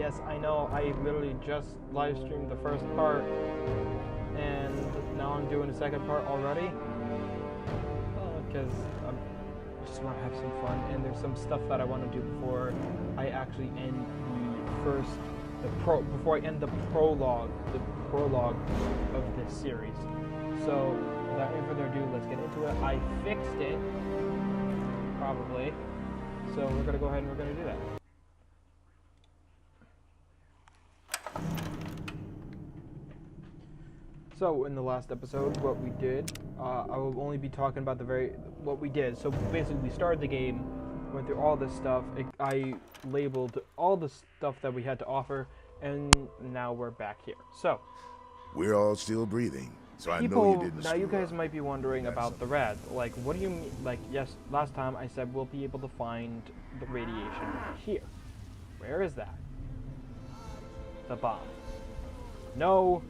yes, I know I literally just live streamed the first part, and now I'm doing the second part already, because I just want to have some fun, and there's some stuff that I want to do before I actually end before I end the prologue of this series. So, without any further ado, let's get into it. I fixed it, probably, so we're going to go ahead and we're going to do that. So in the last episode, what we did, I will only be talking about what we did. So basically, we started the game, went through all this stuff. I labeled all the stuff that we had to offer, and now we're back here. So we're all still breathing, so I know you didn't. Now you guys might be wondering about the rad. Like, what do you mean? Like, yes, last time I said we'll be able to find the radiation here. Where is that? The bomb. No.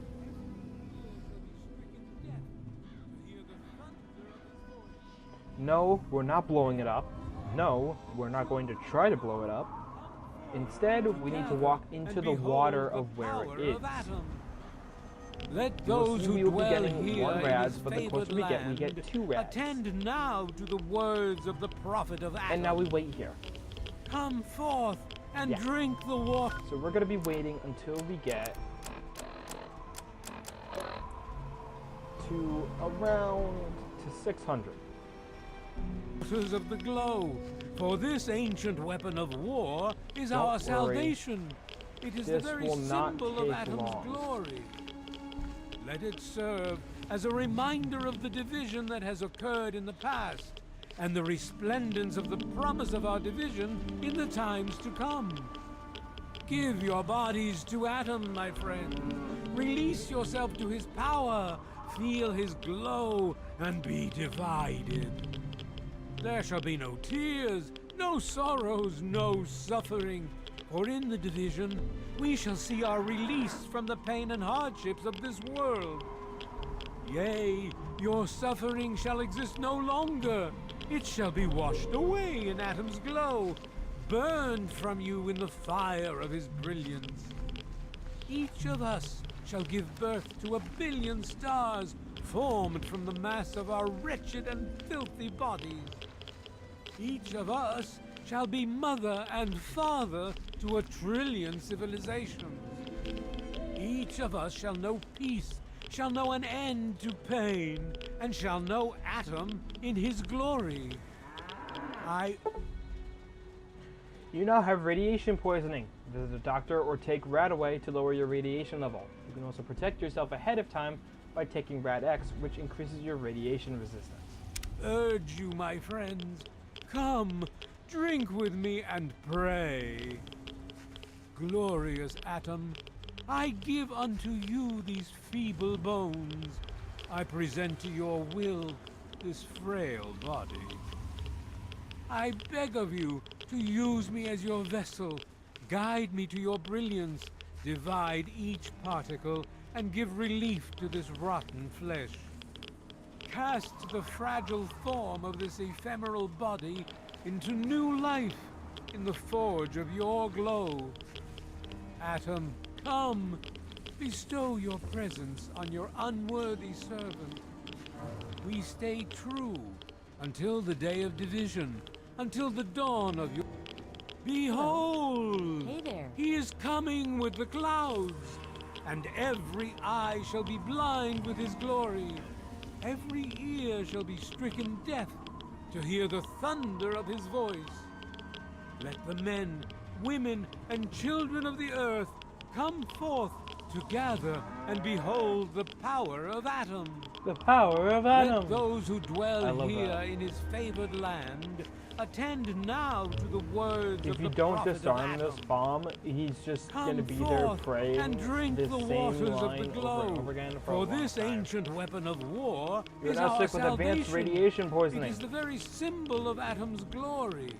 No, we're not blowing it up. No, we're not going to try to blow it up. Instead, we need to walk into the water of where it is. Let those who dwell here one rad, but the closer we get 2 rads. Attend now to the words of the prophet of Adam. And now we wait here. Come forth and drink the water. So we're going to be waiting until we get to around 600. Of the glow, for this ancient weapon of war is our salvation. It is the very symbol of Adam's glory. Let it serve as a reminder of the division that has occurred in the past, and the resplendence of the promise of our division in the times to come. Give your bodies to Adam, my friend. Release yourself to his power. Feel his glow and be divided. There shall be no tears, no sorrows, no suffering, for in the division we shall see our release from the pain and hardships of this world. Yea, your suffering shall exist no longer. It shall be washed away in Adam's glow, burned from you in the fire of his brilliance. Each of us shall give birth to 1 billion stars formed from the mass of our wretched and filthy bodies. Each of us shall be mother and father to 1 trillion civilizations. Each of us shall know peace, shall know an end to pain, and shall know Adam in his glory. You now have radiation poisoning. Visit a doctor or take Radaway to lower your radiation level. You can also protect yourself ahead of time by taking Rad-X, which increases your radiation resistance. Urge you, my friends. Come, drink with me and pray. Glorious Atom, I give unto you these feeble bones. I present to your will this frail body. I beg of you to use me as your vessel. Guide me to your brilliance. Divide each particle and give relief to this rotten flesh. Cast the fragile form of this ephemeral body into new life in the forge of your glow. Atom, come, bestow your presence on your unworthy servant. We stay true until the day of division, until the dawn of your... Behold! Hey there. He is coming with the clouds, and every eye shall be blind with his glory. Every ear shall be stricken deaf to hear the thunder of his voice. Let the men, women, and children of the earth come forth to gather and behold the power of Adam. The power of Adam! Let those who dwell here in his favored land attend now to the words of the prophet of Adam. If you don't disarm this bomb, he's just going to be there praying and drink this the same waters of line the glow. over and over again for a For long this time. ancient weapon of war You're is now our sick with advanced salvation. radiation poisoning. It is the very symbol of Adam's glory.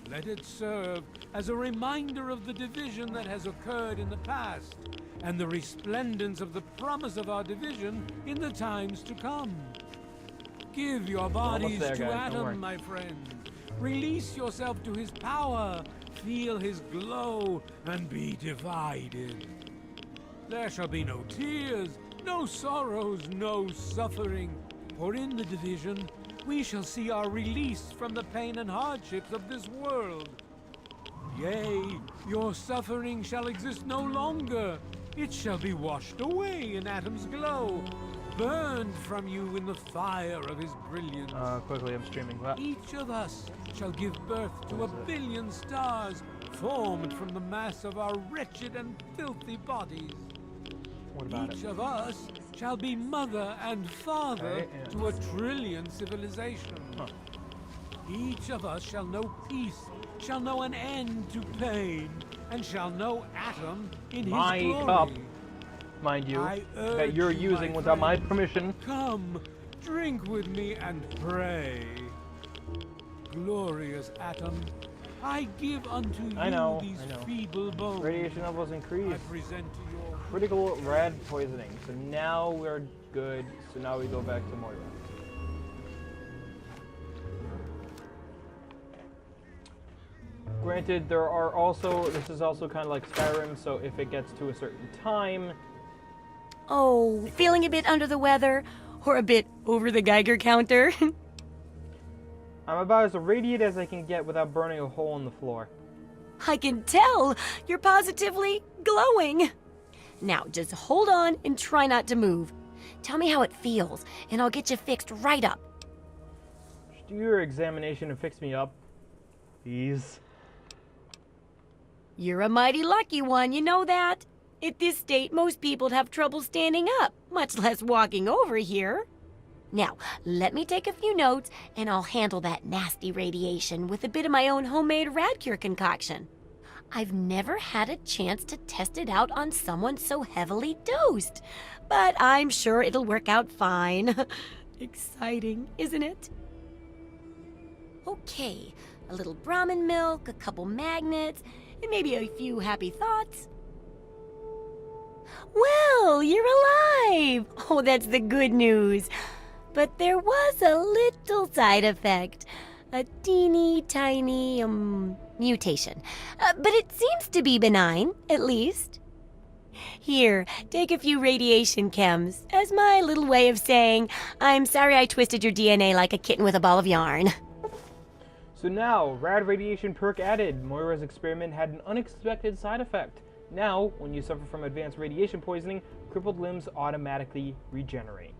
Let it serve as a reminder of the division that has occurred in the past, and the resplendence of the promise of our division in the times to come. Give your bodies to Adam, my friend. Release yourself to his power. feel his glow and be divided. There shall be no tears, no sorrows, no suffering, for in the division we shall see our release from the pain and hardships of this world. Yea, your suffering shall exist no longer. It shall be washed away in Atom's glow, burned from you in the fire of his brilliance. Quickly, I'm streaming. What? Each of us shall give birth to a billion stars, formed from the mass of our wretched and filthy bodies. What about Each of us shall be mother and father to a trillion civilizations. Huh. Each of us shall know peace, shall know an end to pain, and shall know Atom in his glory. Cup, mind you, that you're using without my permission. Come, drink with me and pray. Glorious Atom, I give unto you these feeble bones. Radiation levels increased. I present to your Critical rad poisoning. So now we're good. So now we go back to Moira. Granted, there are also, this is also kind of like Skyrim, so if it gets to a certain time... Oh, feeling a bit under the weather? Or a bit over the Geiger counter? I'm about as irradiated as I can get without burning a hole in the floor. I can tell! You're positively glowing! Now, just hold on and try not to move. Tell me how it feels, and I'll get you fixed right up. Just do your examination and fix me up. Please. You're a mighty lucky one, you know that? At this state, most people'd have trouble standing up, much less walking over here. Now, let me take a few notes, and I'll handle that nasty radiation with a bit of my own homemade Radcure concoction. I've never had a chance to test it out on someone so heavily dosed, but I'm sure it'll work out fine. Exciting, isn't it? Okay, a little Brahmin milk, a couple magnets, and maybe a few happy thoughts. Well, you're alive! Oh, that's the good news. But there was a little side effect. A teeny tiny, mutation. But it seems to be benign, at least. Here, take a few radiation chems as my little way of saying, I'm sorry I twisted your DNA like a kitten with a ball of yarn. So now, rad radiation perk added. Moira's experiment had an unexpected side effect. Now, when you suffer from advanced radiation poisoning, crippled limbs automatically regenerate.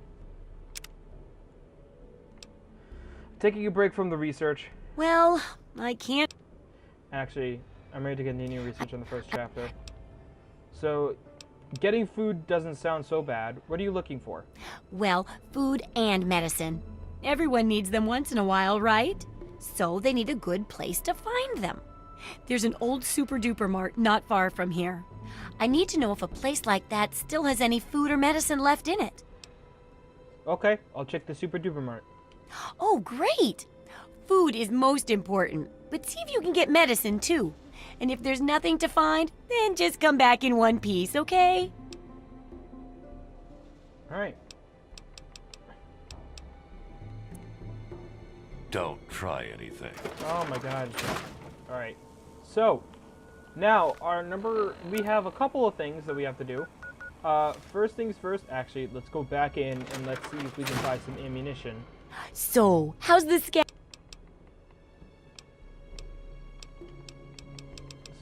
Taking a break from the research. Well, I can't... Actually, I'm ready to continue research on the first chapter. So, getting food doesn't sound so bad. What are you looking for? Well, food and medicine. Everyone needs them once in a while, right? So they need a good place to find them. There's an old super-duper mart not far from here. I need to know if a place like that still has any food or medicine left in it. Okay, I'll check the Super Duper Mart. Oh, great! Food is most important, but see if you can get medicine too. And if there's nothing to find, then just come back in one piece, okay? Alright. Don't try anything. Oh my god. Alright. So, now, we have a couple of things that we have to do. First things first, actually, let's go back in and let's see if we can buy some ammunition. So, how's the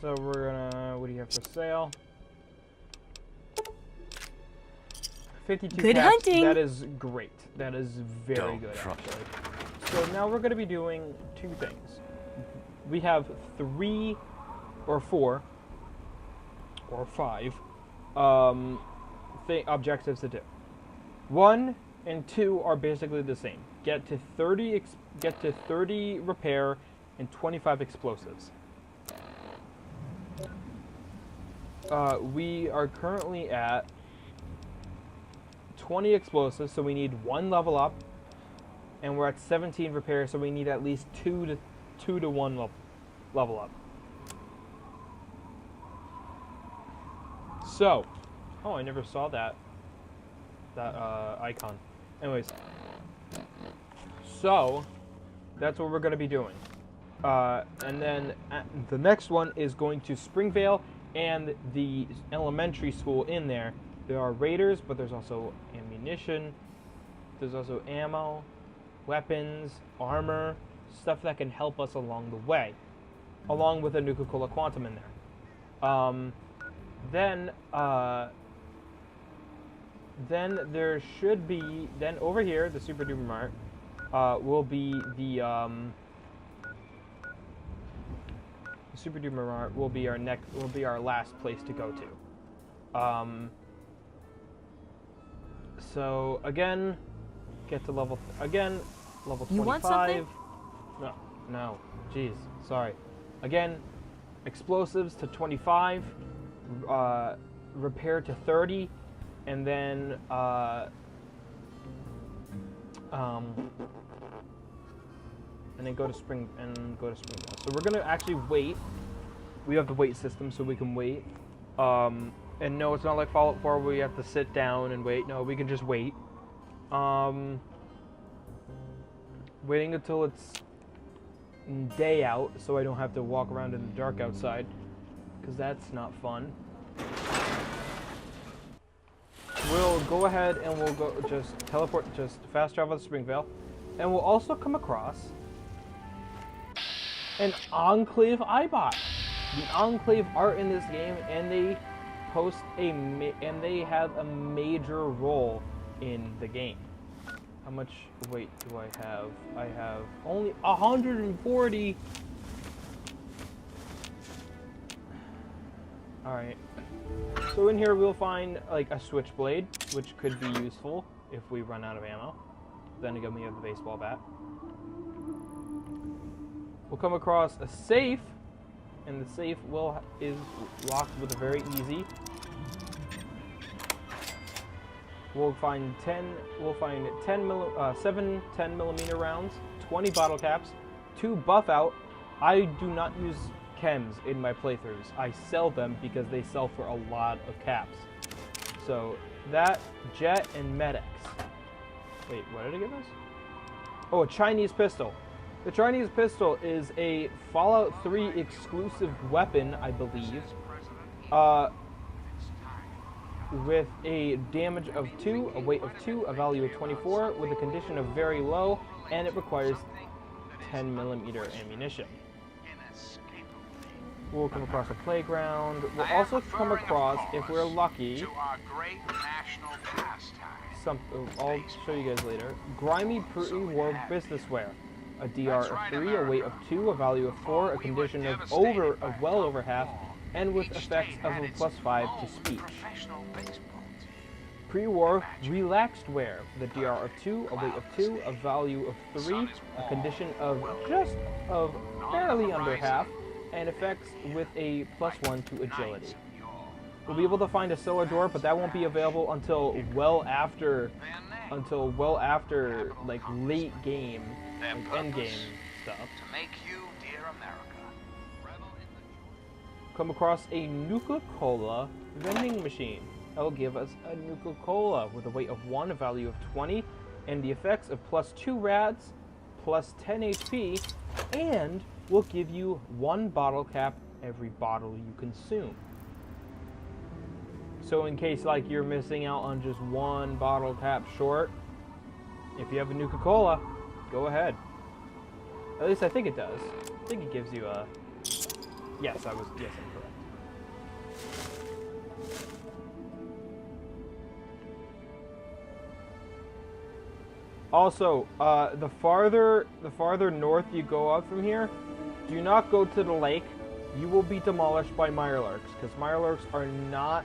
So we're gonna, what do you have for sale? 52 Good caps. hunting. That is great. That is very Don't good, try. actually. So now we're gonna be doing two things. We have 3 or 4 or 5 objectives to do. 1 and 2 are basically the same. Get to 30 repair and 25 explosives. We are currently at 20 explosives, so we need 1 level up, and we're at 17 repair, so we need at least 2 to 1 level up. So, oh, I never saw that icon. Anyways, so that's what we're gonna be doing. And then the next one is going to Springvale and the elementary school in there. There are raiders, but there's also ammunition. There's also ammo, weapons, armor, stuff that can help us along the way, along with a Nuka-Cola Quantum in there. Then there should be, then over here, the Super Duper Mart, will be the Super Duper Mart will be our last place to go to. So again, get to level 25. You want something? No, jeez, sorry. Again, explosives to 25, repair to 30, and then go to Springvale. So we're gonna actually wait. We have the wait system, so we can wait. And no, it's not like Fallout 4 where you have to sit down and wait. No, we can just wait. Waiting until it's day out, so I don't have to walk around in the dark outside, because that's not fun. We'll go ahead and we'll go just teleport, just fast travel to Springvale, and we'll also come across an Enclave Eyebot. The Enclave are in this game, and they they have a major role in the game. How much weight do I have? I have only 140. Alright. So in here we'll find like a switchblade, which could be useful if we run out of ammo. Then again, we have the baseball bat. We'll come across a safe, and the safe is locked with a very easy. We'll find 7 10mm rounds, 20 bottle caps, 2 buff out. I do not use chems in my playthroughs. I sell them because they sell for a lot of caps. So that, jet, and medics. Wait, what did I get this? Oh, a Chinese pistol. The Chinese pistol is a Fallout 3 exclusive weapon, I believe. With a damage of 2, a weight of 2, a value of 24, with a condition of very low, and it requires 10mm ammunition. We'll come across a playground. We'll also come across, if we're lucky, I'll show you guys later, grimy pre-war business wear. A DR of 3, a weight of 2, a value of 4, a condition of well over half, and with effects of a +5 to speech. Pre-war relaxed wear, the DR of 2, a weight of 2, a value of 3, a condition of barely under half, and effects with a +1 to agility. We'll be able to find a cellar door, but that won't be available until well after like late game, like end game stuff. Come across a Nuka-Cola vending machine. That'll give us a Nuka-Cola with a weight of 1, a value of 20, and the effects of +2 rads, +10 HP, and will give you 1 bottle cap every bottle you consume. So in case like you're missing out on just 1 bottle cap short, if you have a Nuka-Cola, go ahead. At least I think it does. I think it gives you a... Yes, I'm correct. Also, the farther north you go up from here, do not go to the lake. You will be demolished by Mirelurks, because Mirelurks are not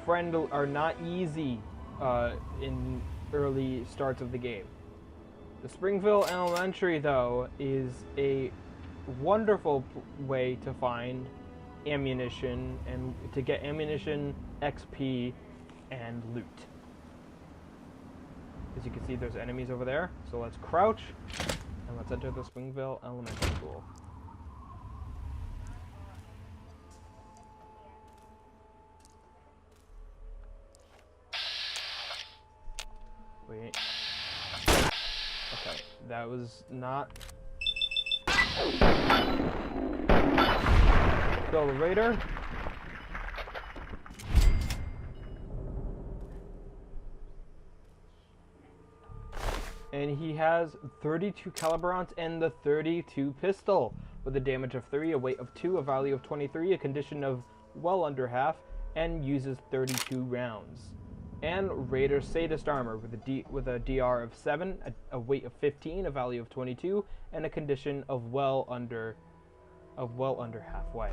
friendly, are not easy in early starts of the game. The Springvale Elementary, though, is a wonderful way to find ammunition and to get ammunition, XP, and loot. As you can see, there's enemies over there. So let's crouch and let's enter the Springvale Elementary School. Wait. Okay, that was not... Kill the raider. And he has 32 caliber rounds and the 32 pistol with a damage of 3, a weight of 2, a value of 23, a condition of well under half, and uses 32 rounds. And Raider Sadist armor with a DR of 7, a weight of 15, a value of 22, and a condition of well under halfway.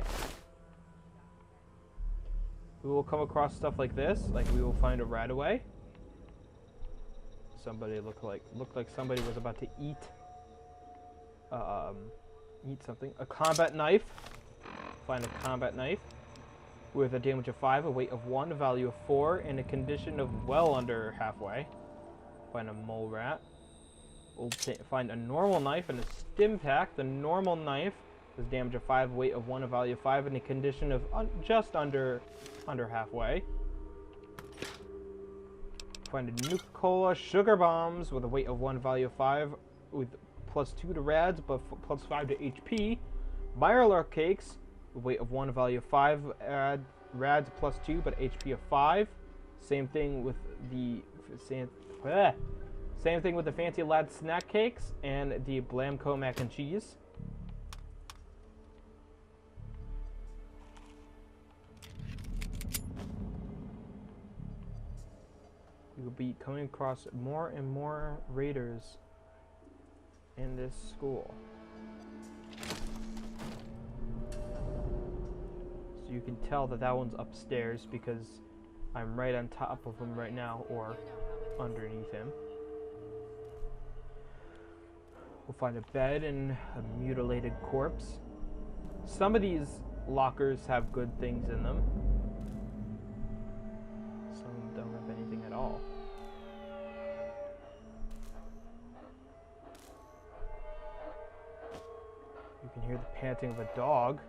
We will come across stuff like this, like we will find a RadAway. Somebody looked like somebody was about to eat something. A combat knife. Find a combat knife with a damage of 5, a weight of 1, a value of 4, and a condition of well under halfway. Find a mole rat. We'll find a normal knife and a stim pack. The normal knife has damage of 5, weight of 1, a value of 5, and a condition of just under halfway. Find a Nuka-Cola sugar bombs with a weight of 1, value of 5, with plus 2 to rads, but plus 5 to HP. Mirelurk cakes, weight of 1, value of 5, rads plus 2, but HP of 5. Same thing with the Fancy Lad snack cakes and the Blamco mac and cheese. We will be coming across more and more raiders in this school. So you can tell that that one's upstairs because I'm right on top of him right now, or underneath him. We'll find a bed and a mutilated corpse. Some of these lockers have good things in them. Some don't have anything at all. You can hear the panting of a dog.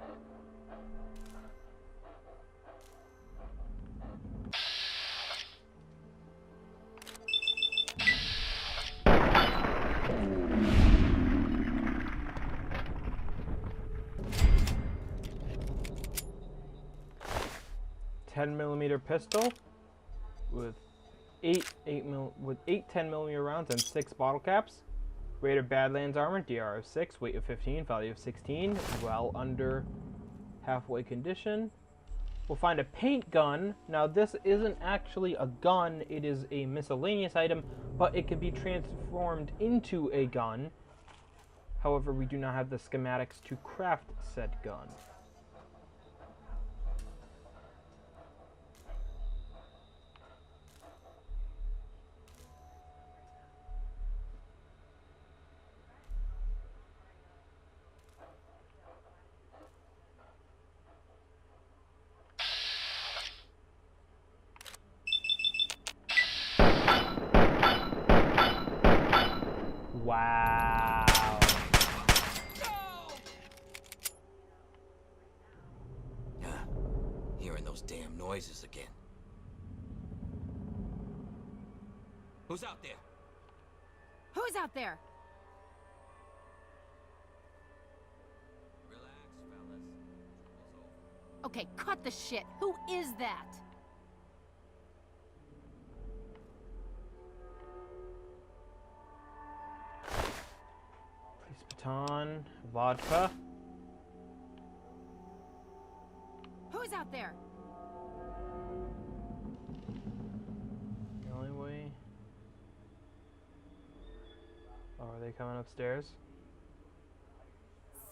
.10mm pistol with eight 10mm rounds and 6 bottle caps. Raider Badlands armor, DR of 6, weight of 15, value of 16, well under halfway condition. We'll find a paint gun. Now this isn't actually a gun, it is a miscellaneous item, but it can be transformed into a gun. However, we do not have the schematics to craft said gun. Wow. Hearing those damn noises again. Who's out there? Who's out there? Relax, fellas. Trouble's over. Okay, cut the shit. Who is that? Police baton, vodka. Who's out there? The only way. Oh, are they coming upstairs?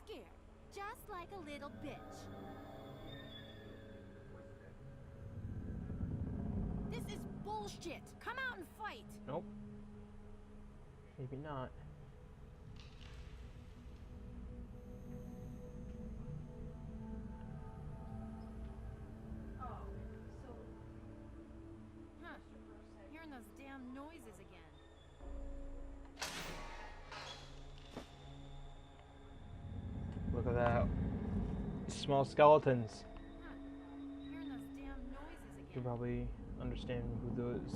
Scared, just like a little bitch. This is bullshit. Come out and fight. Nope. Maybe not. Huh. Hearing those damn noises again. Look at that. Small skeletons. Huh. Hearing those damn noises You again. can probably understand who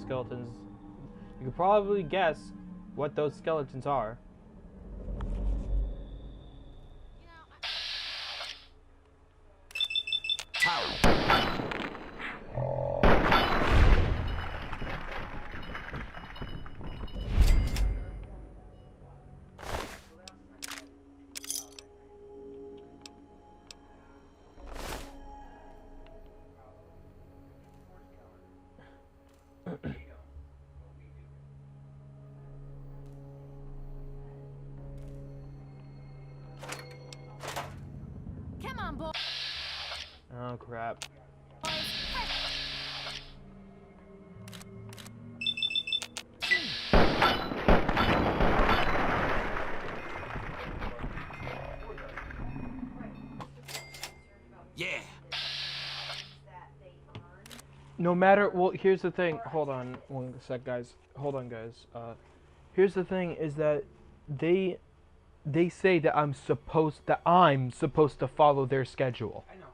skeletons. You could probably guess what those skeletons are. no matter, well, here's the thing. Hold on one sec, guys. Hold on, guys. Here's the thing is that they say that I'm supposed to follow their schedule. I understand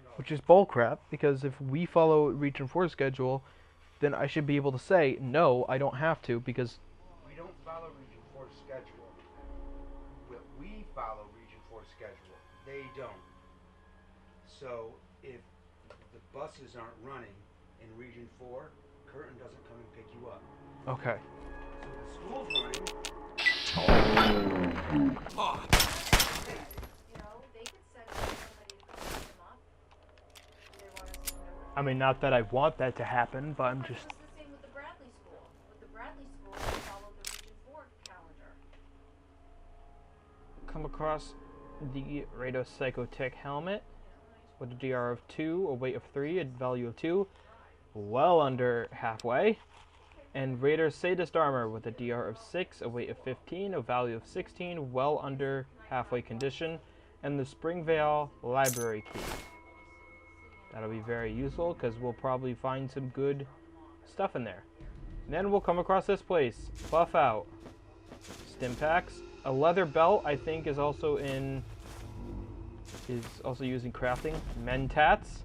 all. Which is bullcrap, because if we follow Region 4's schedule, then I should be able to say, no, I don't have to, because... We don't follow Region 4's schedule. We follow Region 4's schedule. They don't. So, if the buses aren't running in Region 4, Curtin doesn't come and pick you up. Okay. So the school's running. Oh, You know, they could send somebody to come pick them up. They want us to know. I mean, not that I want that to happen, but I'm just... It's the same with the Bradley School. With the Bradley School, they follow the Region 4 calendar. Come across the Rado Psychotech helmet with a DR of 2, a weight of 3, a value of 2, well under halfway. And Raider Sadist armor with a DR of 6, a weight of 15, a value of 16, well under halfway condition. And the Springvale library key. That'll be very useful because we'll probably find some good stuff in there. And then we'll come across this place. Buff out. Stim packs. A leather belt, I think, is also using crafting. Mentats.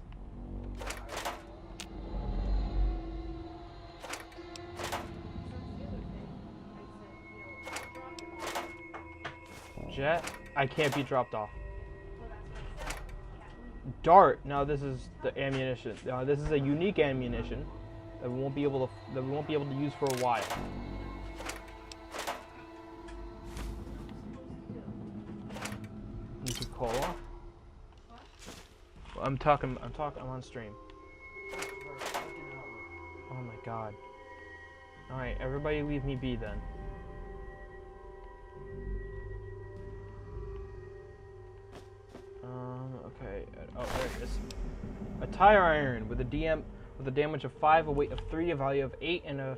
Jet. I can't be dropped off. Dart. Now this is the ammunition. This is a unique ammunition that we won't be able to use for a while. Nuka-Cola. I'm on stream. Oh my god. Alright, everybody leave me be then. Okay. Oh, there it is. A tire iron with a damage of 5, a weight of 3, a value of 8, and a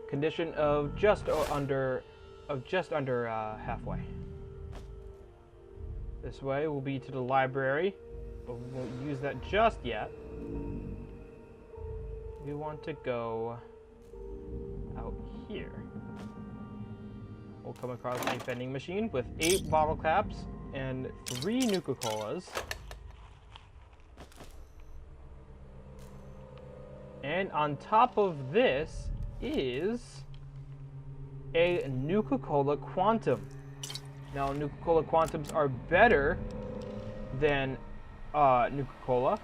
condition of just under halfway. This way will be to the library, but we won't use that just yet. We want to go out here. We'll come across a vending machine with 8 bottle caps and 3 Nuka-Colas. And on top of this is a Nuka-Cola Quantum. Now, Nuka-Cola Quantums are better than Nuka-Cola,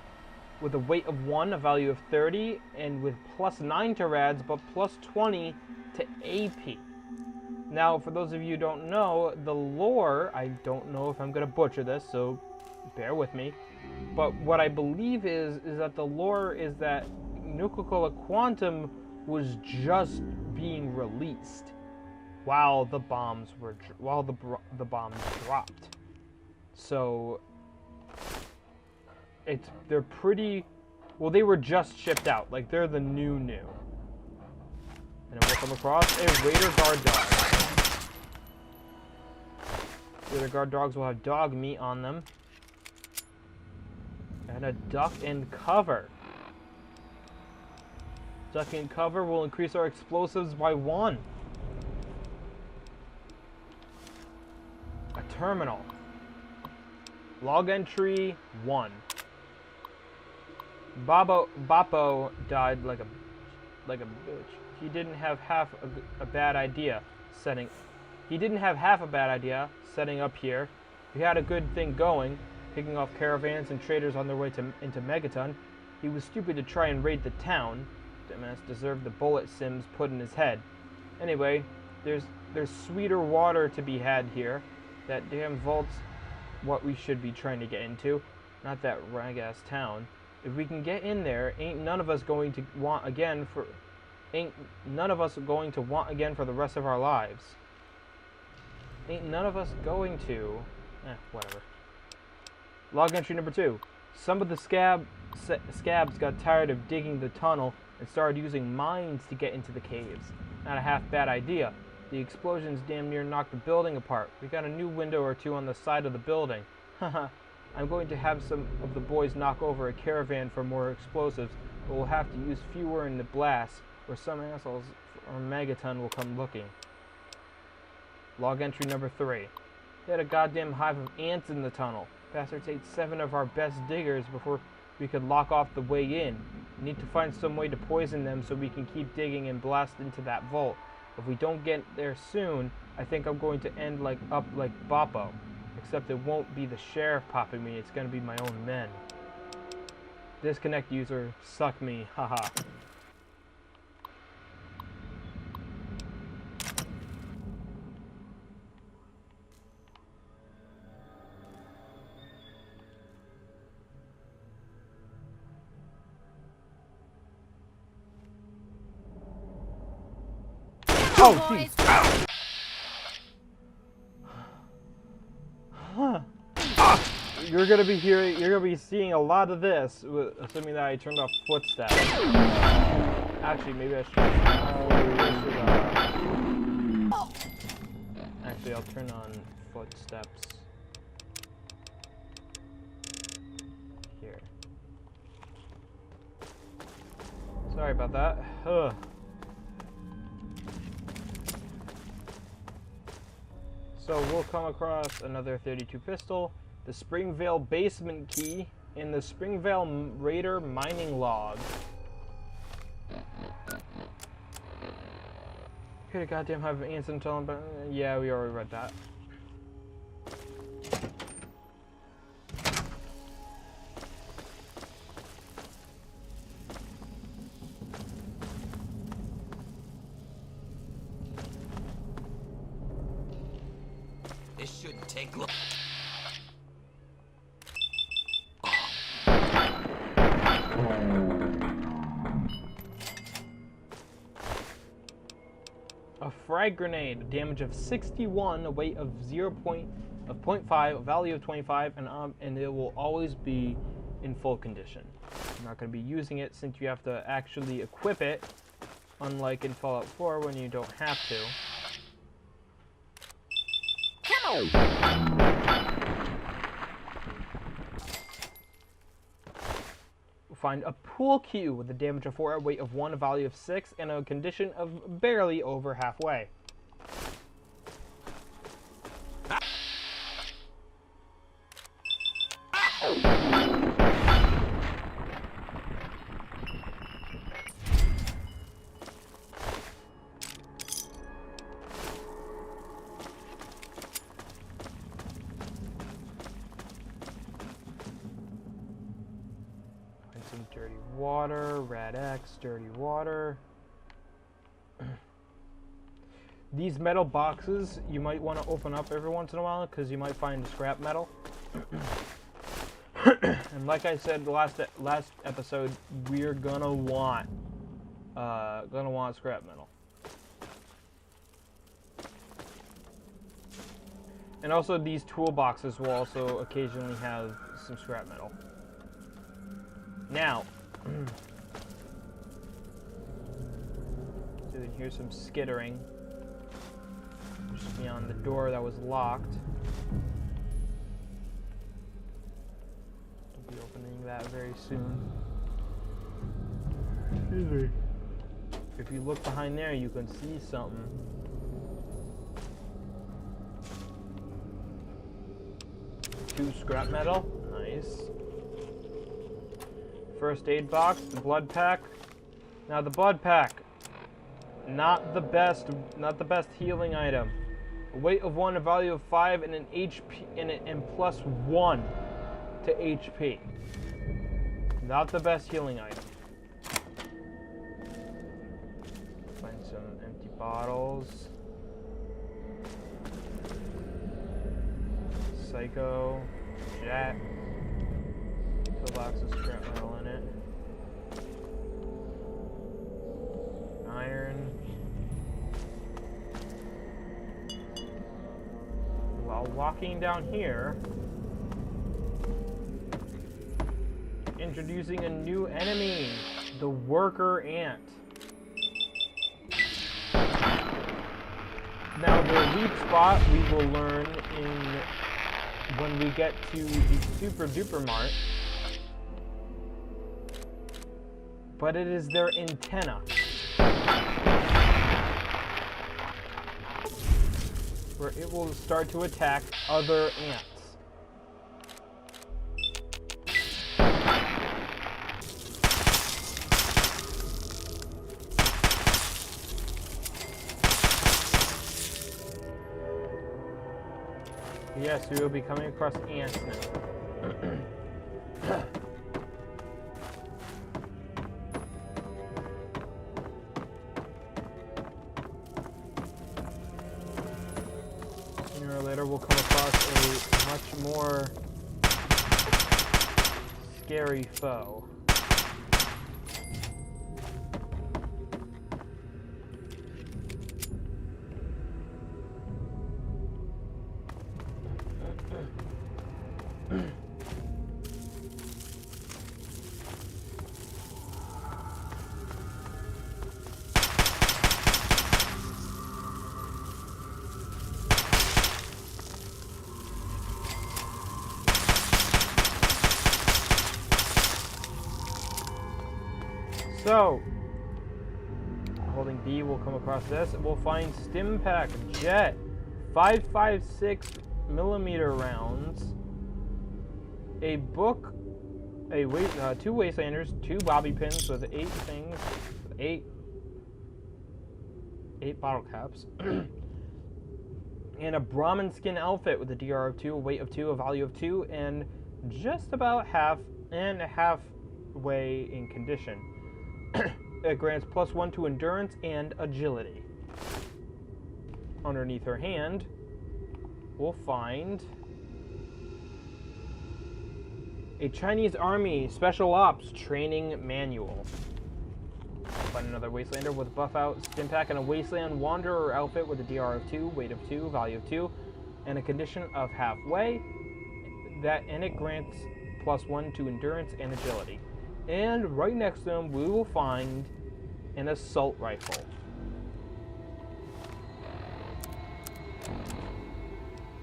with a weight of 1, a value of 30, and with plus 9 to RADS, but plus 20 to AP. Now, for those of you who don't know, the lore, I don't know if I'm going to butcher this, so bear with me. But what I believe is that the lore is that Nuka-Cola Quantum was just being released while the bombs dropped. So they're pretty, well, they were just shipped out, like they're the new. And then we'll come across a Raider Guard dog. Raider Guard dogs will have dog meat on them. And a duck and cover. Duck and cover will increase our explosives by 1. A terminal. Log entry 1. Bappo died like a bitch. He didn't have half a bad idea setting. He didn't have half a bad idea setting up here. He had a good thing going, picking off caravans and traders on their way into Megaton. He was stupid to try and raid the town. Dumbass deserved the bullet Sims put in his head. Anyway, there's sweeter water to be had here. That damn vault's what we should be trying to get into, not that rag-ass town. If we can get in there, ain't none of us going to want again for the rest of our lives. Ain't none of us going to. Whatever. Log entry number 2. Some of the scabs got tired of digging the tunnel and started using mines to get into the caves. Not a half bad idea. The explosions damn near knocked the building apart. We got a new window or 2 on the side of the building. Haha. I'm going to have some of the boys knock over a caravan for more explosives, but we'll have to use fewer in the blast, or some assholes or Megaton will come looking. Log entry number 3. They had a goddamn hive of ants in the tunnel. Bastards ate 7 of our best diggers before we could lock off the way in. We need to find some way to poison them so we can keep digging and blast into that vault. If we don't get there soon, I think I'm going to end up like Boppo. Except it won't be the sheriff popping me, it's gonna be my own men. Disconnect user, suck me, haha. Oh, jeez. Huh. You're gonna be seeing a lot of this, assuming that I turned off footsteps. Actually, maybe I should. Actually, I'll turn on footsteps here. Sorry about that. Ugh. So we'll come across another 32 pistol, the Springvale basement key, and the Springvale Raider mining log. Could a goddamn have an instant telling, but yeah, we already read that. This shouldn't take long. A frag grenade, damage of 61, a weight of 0.5, a value of 25, and it will always be in full condition. I'm not going to be using it since you have to actually equip it, unlike in Fallout 4 when you don't have to. Find a pool cue with a damage of 4, a weight of 1, a value of 6, and a condition of barely over halfway. Some dirty water, Rad X, dirty water. These metal boxes you might want to open up every once in a while because you might find scrap metal. And like I said the last episode, we're gonna want scrap metal. And also these toolboxes will also occasionally have some scrap metal. Now, so you can hear some skittering just beyond the door that was locked. I'll be opening that very soon. Excuse me. If you look behind there, you can see something. Two scrap metal, nice. First aid box, the blood pack. Now the blood pack, not the best healing item. A weight of 1, a value of 5, and an HP and plus 1 to HP. Not the best healing item. Find some empty bottles. Psycho, Jet. Box of scrap metal in it. Iron. While walking down here, introducing a new enemy, the worker ant. Now the weak spot we will learn in when we get to the Super Duper Mart. But it is their antenna. Where it will start to attack other ants. Yes, we will be coming across ants now. Sooner or later, we'll come across a much more scary foe. So, holding B, we'll come across this. We'll find Stimpak Jet 5.56 millimeter rounds, a book, two Wastelanders, 2 bobby pins with 8 things, 8 bottle caps, and a Brahmin skin outfit with a DR of 2, a weight of 2, a value of 2, and just about halfway in condition. It grants +1 to endurance and agility. Underneath her hand, we'll find a Chinese Army Special Ops Training Manual. Find another Wastelander with a buff out Stimpak and a Wasteland Wanderer outfit with a DR of 2, weight of 2, value of 2, and a condition of halfway. And it grants +1 to endurance and agility. And right next to them, we will find an assault rifle.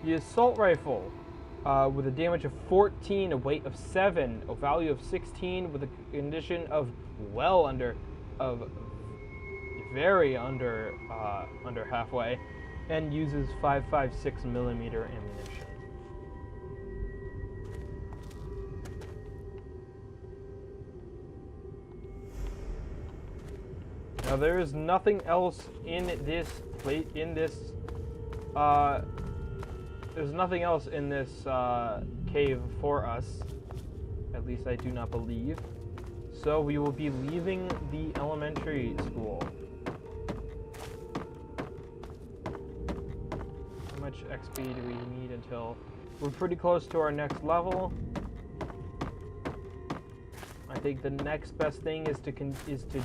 The assault rifle, with a damage of 14, a weight of 7, a value of 16, with a condition of very under halfway, and uses 5.56 millimeter ammunition. Now there is nothing else in this plate there's nothing else in this cave for us. At least I do not believe. So we will be leaving the elementary school. How much XP do we need until we're pretty close to our next level? I think the next best thing is to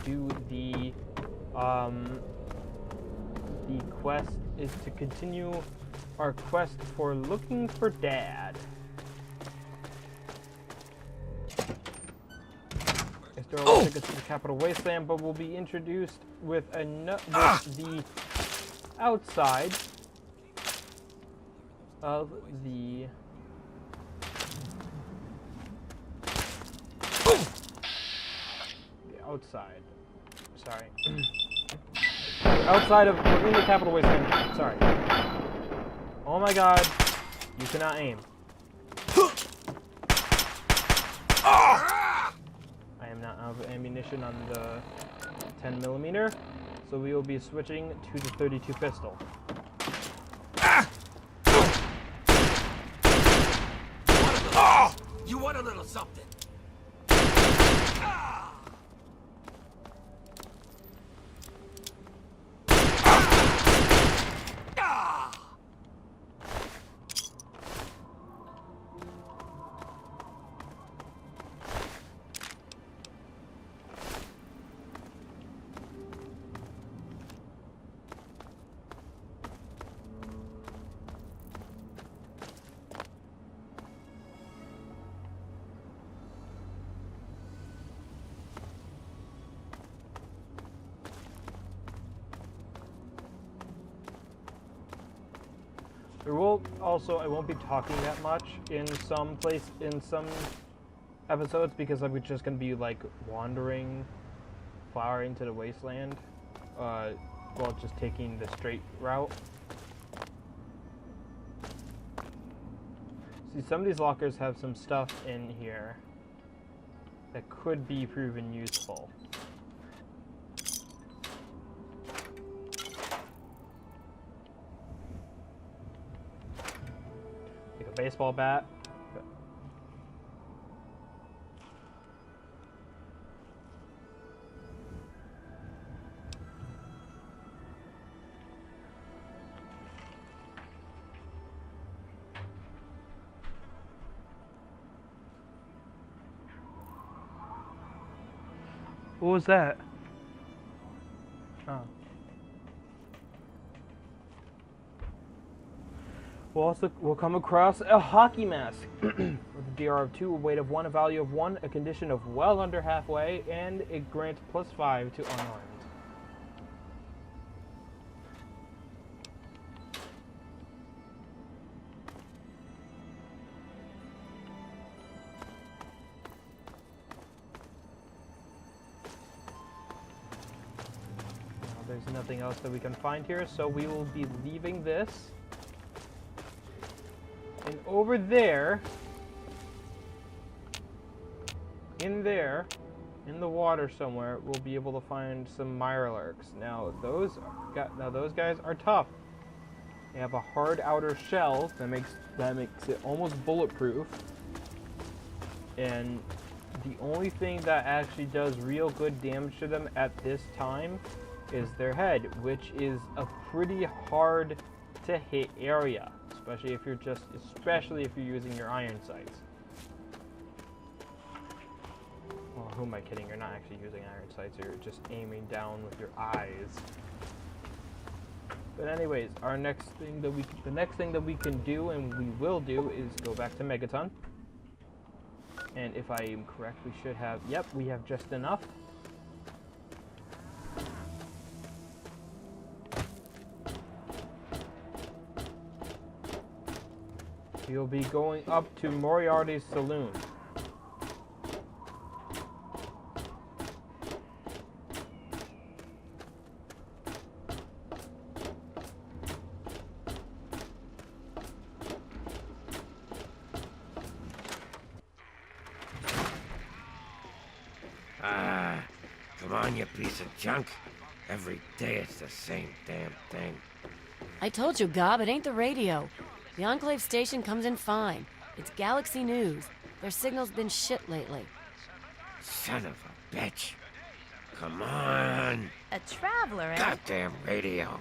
do the quest is to continue our quest for looking for Dad. I still want to get to the Capital Wasteland, but we'll be introduced with the outside of the outside. Sorry. Outside of we're in the Capital Wasteland. Sorry. Oh my God! You cannot aim. I am not out of ammunition on the 10 millimeter, so we will be switching to the 32 pistol. You want a little something? There will also, I won't be talking that much in some episodes because I'm just gonna be like wandering, flowering to the wasteland, while just taking the straight route. See, some of these lockers have some stuff in here that could be proven useful. Like a baseball bat. What was that? Oh. We'll come across a hockey mask with a DR of 2, a weight of 1, a value of 1, a condition of well under halfway, and it grants +5 to unarmed. There's nothing else that we can find here, so we will be leaving this. And over there, in the water somewhere, we'll be able to find some Mirelurks. Now those guys are tough. They have a hard outer shell that makes it almost bulletproof. And the only thing that actually does real good damage to them at this time is their head, which is a pretty hard to hit area, especially if you're using your iron sights. Well, who am I kidding? You're not actually using iron sights, you're just aiming down with your eyes. But anyways, the next thing that we can do, and we will do, is go back to Megaton. And if I am correct, we should have, yep, we have just enough. You'll be going up to Moriarty's saloon. Come on, you piece of junk. Every day it's the same damn thing. I told you, Gob, it ain't the radio. The Enclave station comes in fine. It's Galaxy News. Their signal's been shit lately. Son of a bitch. Come on. A traveler, eh? Goddamn radio.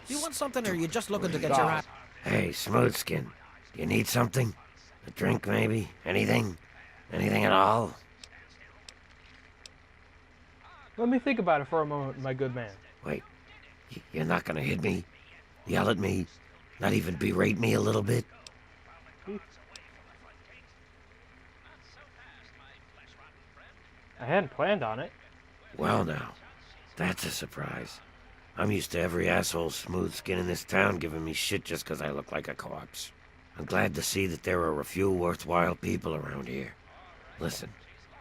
You want something, or are you just looking to get your ass? Hey, Smoothskin. Do you need something? A drink, maybe? Anything? Anything at all? Let me think about it for a moment, my good man. Wait. You're not gonna hit me? Yell at me? Not even berate me a little bit? I hadn't planned on it. Well now, that's a surprise. I'm used to every asshole smooth skin in this town giving me shit just 'cause I look like a corpse. I'm glad to see that there are a few worthwhile people around here. Listen,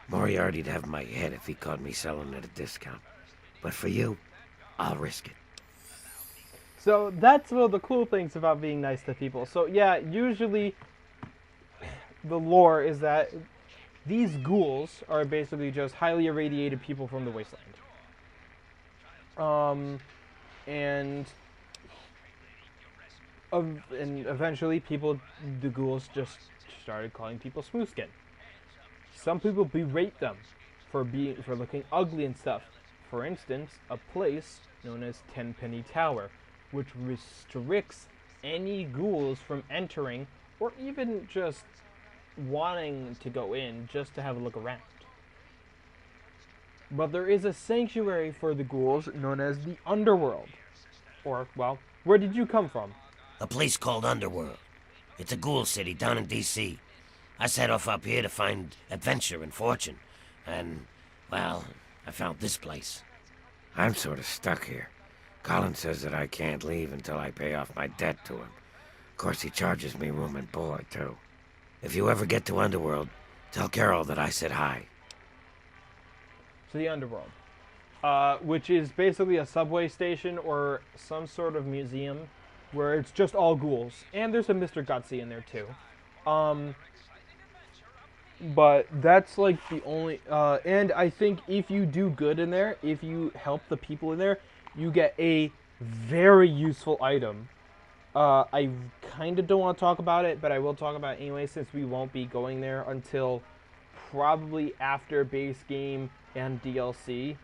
Moriarty'd have my head if he caught me selling at a discount. But for you, I'll risk it. So that's one of the cool things about being nice to people. So yeah, usually the lore is that these ghouls are basically just highly irradiated people from the wasteland. And eventually the ghouls just started calling people smoothskin. Some people berate them for looking ugly and stuff. For instance, a place known as Tenpenny Tower, which restricts any ghouls from entering or even just wanting to go in just to have a look around. But there is a sanctuary for the ghouls known as the Underworld. Or, well, where did you come from? A place called Underworld. It's a ghoul city down in D.C. I set off up here to find adventure and fortune. And, well, I found this place. I'm sort of stuck here. Colin says that I can't leave until I pay off my debt to him. course, he charges me room and board, too. If you ever get to Underworld, tell Carol that I said hi. To the Underworld. Which is basically a subway station or some sort of museum where it's just all ghouls. And there's a Mr. Gutsy in there, too. But that's like the only... and I think if you do good in there, if you help the people in there, you get a very useful item. I kind of don't want to talk about it, but I will talk about it anyway since we won't be going there until probably after base game and DLC.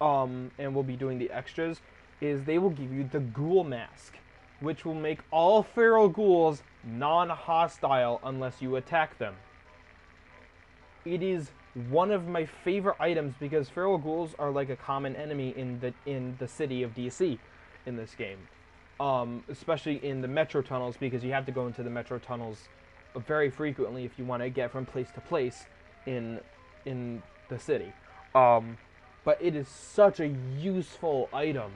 And we'll be doing the extras, is they will give you the Ghoul Mask, which will make all feral ghouls non-hostile unless you attack them. It is one of my favorite items because feral ghouls are like a common enemy in the city of DC in this game. Especially in the metro tunnels, because you have to go into the metro tunnels very frequently if you want to get from place to place in the city. But it is such a useful item.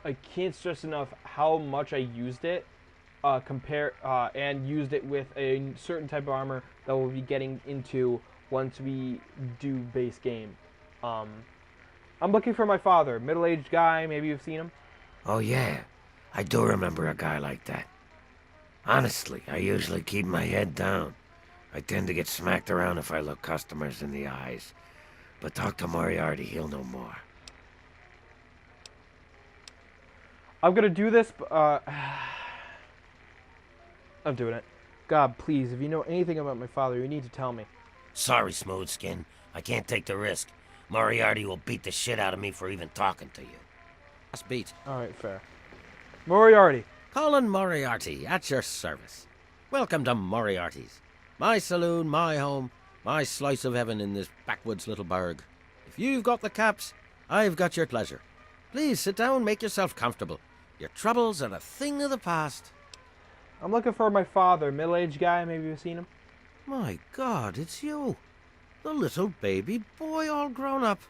I can't stress enough how much I used it, and used it with a certain type of armor that we'll be getting into once we do base game. I'm looking for my father, middle-aged guy. Maybe you've seen him. Oh yeah, I do remember a guy like that. Honestly, I usually keep my head down. I tend to get smacked around if I look customers in the eyes. But talk to Moriarty, he'll know more. I'm gonna do this, but, I'm doing it. God, please, if you know anything about my father, you need to tell me. Sorry, Smoothskin. I can't take the risk. Moriarty will beat the shit out of me for even talking to you. Last beat. Alright, fair. Moriarty. Colin Moriarty, at your service. Welcome to Moriarty's. My saloon, my home, my slice of heaven in this backwoods little burg. If you've got the caps, I've got your pleasure. Please sit down, make yourself comfortable. Your troubles are a thing of the past. I'm looking for my father, middle-aged guy. Maybe you've seen him. My God, it's you. The little baby boy all grown up.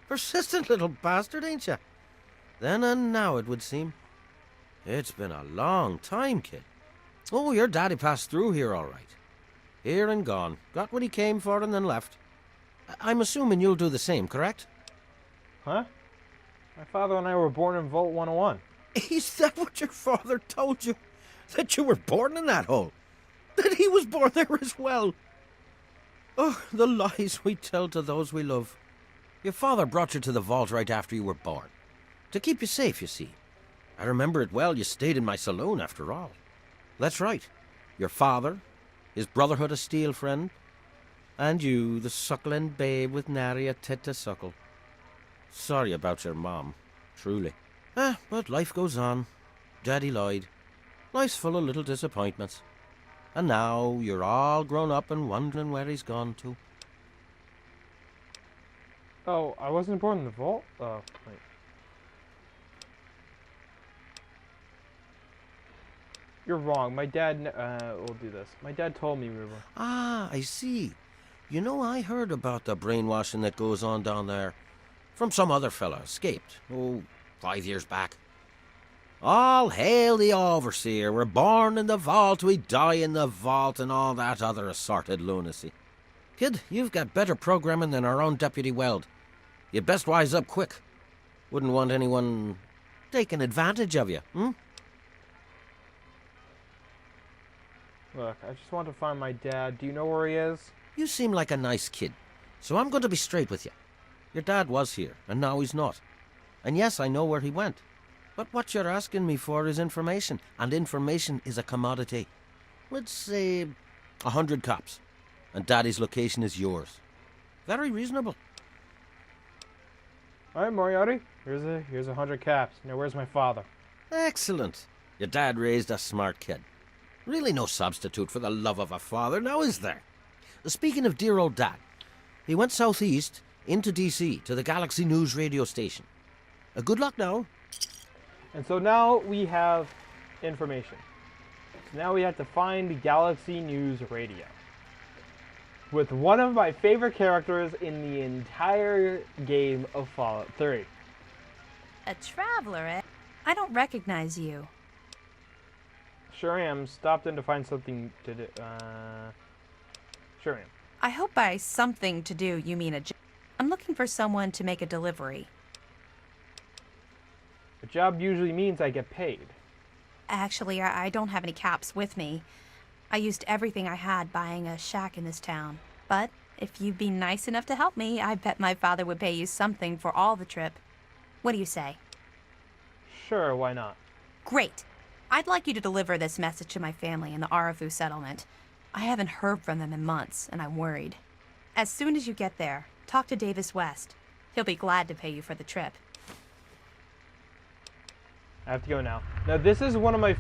Persistent little bastard, ain't you? Then and now, it would seem. It's been a long time, kid. Oh, your daddy passed through here all right. Here and gone. Got what he came for and then left. I'm assuming you'll do the same, correct? Huh? My father and I were born in Vault 101. Is that what your father told you? That you were born in that hole? That he was born there as well? Oh, the lies we tell to those we love. Your father brought you to the vault right after you were born. To keep you safe, you see. I remember it well, you stayed in my saloon after all. That's right. Your father, his Brotherhood of Steel friend, and you, the suckling babe with nary a tit to suckle. Sorry about your mom, truly. But life goes on. Daddy lied. Life's full of little disappointments. And now you're all grown up and wondering where he's gone to. Oh, I wasn't born in the vault? Oh, wait. You're wrong. My dad, will do this. My dad told me we were. Ah, I see. You know, I heard about the brainwashing that goes on down there. From some other fella, escaped. 5 years back. All hail the Overseer. We're born in the vault, we die in the vault, and all that other assorted lunacy. Kid, you've got better programming than our own Deputy Weld. You'd best wise up quick. Wouldn't want anyone taking advantage of you, Look, I just want to find my dad. Do you know where he is? You seem like a nice kid, so I'm going to be straight with you. Your dad was here, and now he's not. And yes, I know where he went. But what you're asking me for is information, and information is a commodity. Let's say 100 cops, and Daddy's location is yours. Very reasonable. All right, Moriarty. Here's 100 caps. Now, where's my father? Excellent. Your dad raised a smart kid. Really no substitute for the love of a father, now is there? Speaking of dear old Dad, he went southeast into DC to the Galaxy News radio station. Good luck now. And so now we have information. So now we have to find the Galaxy News radio. With one of my favorite characters in the entire game of Fallout 3. A traveler, eh? I don't recognize you. Sure am. Stopped in to find something to do. Sure am. I hope by something to do you mean a job. I'm looking for someone to make a delivery. A job usually means I get paid. Actually, I don't have any caps with me. I used everything I had buying a shack in this town. But if you'd be nice enough to help me, I bet my father would pay you something for all the trip. What do you say? Sure, why not? Great. I'd like you to deliver this message to my family in the Arafu settlement. I haven't heard from them in months, and I'm worried. As soon as you get there, talk to Davis West. He'll be glad to pay you for the trip. I have to go now. Now, this is one of my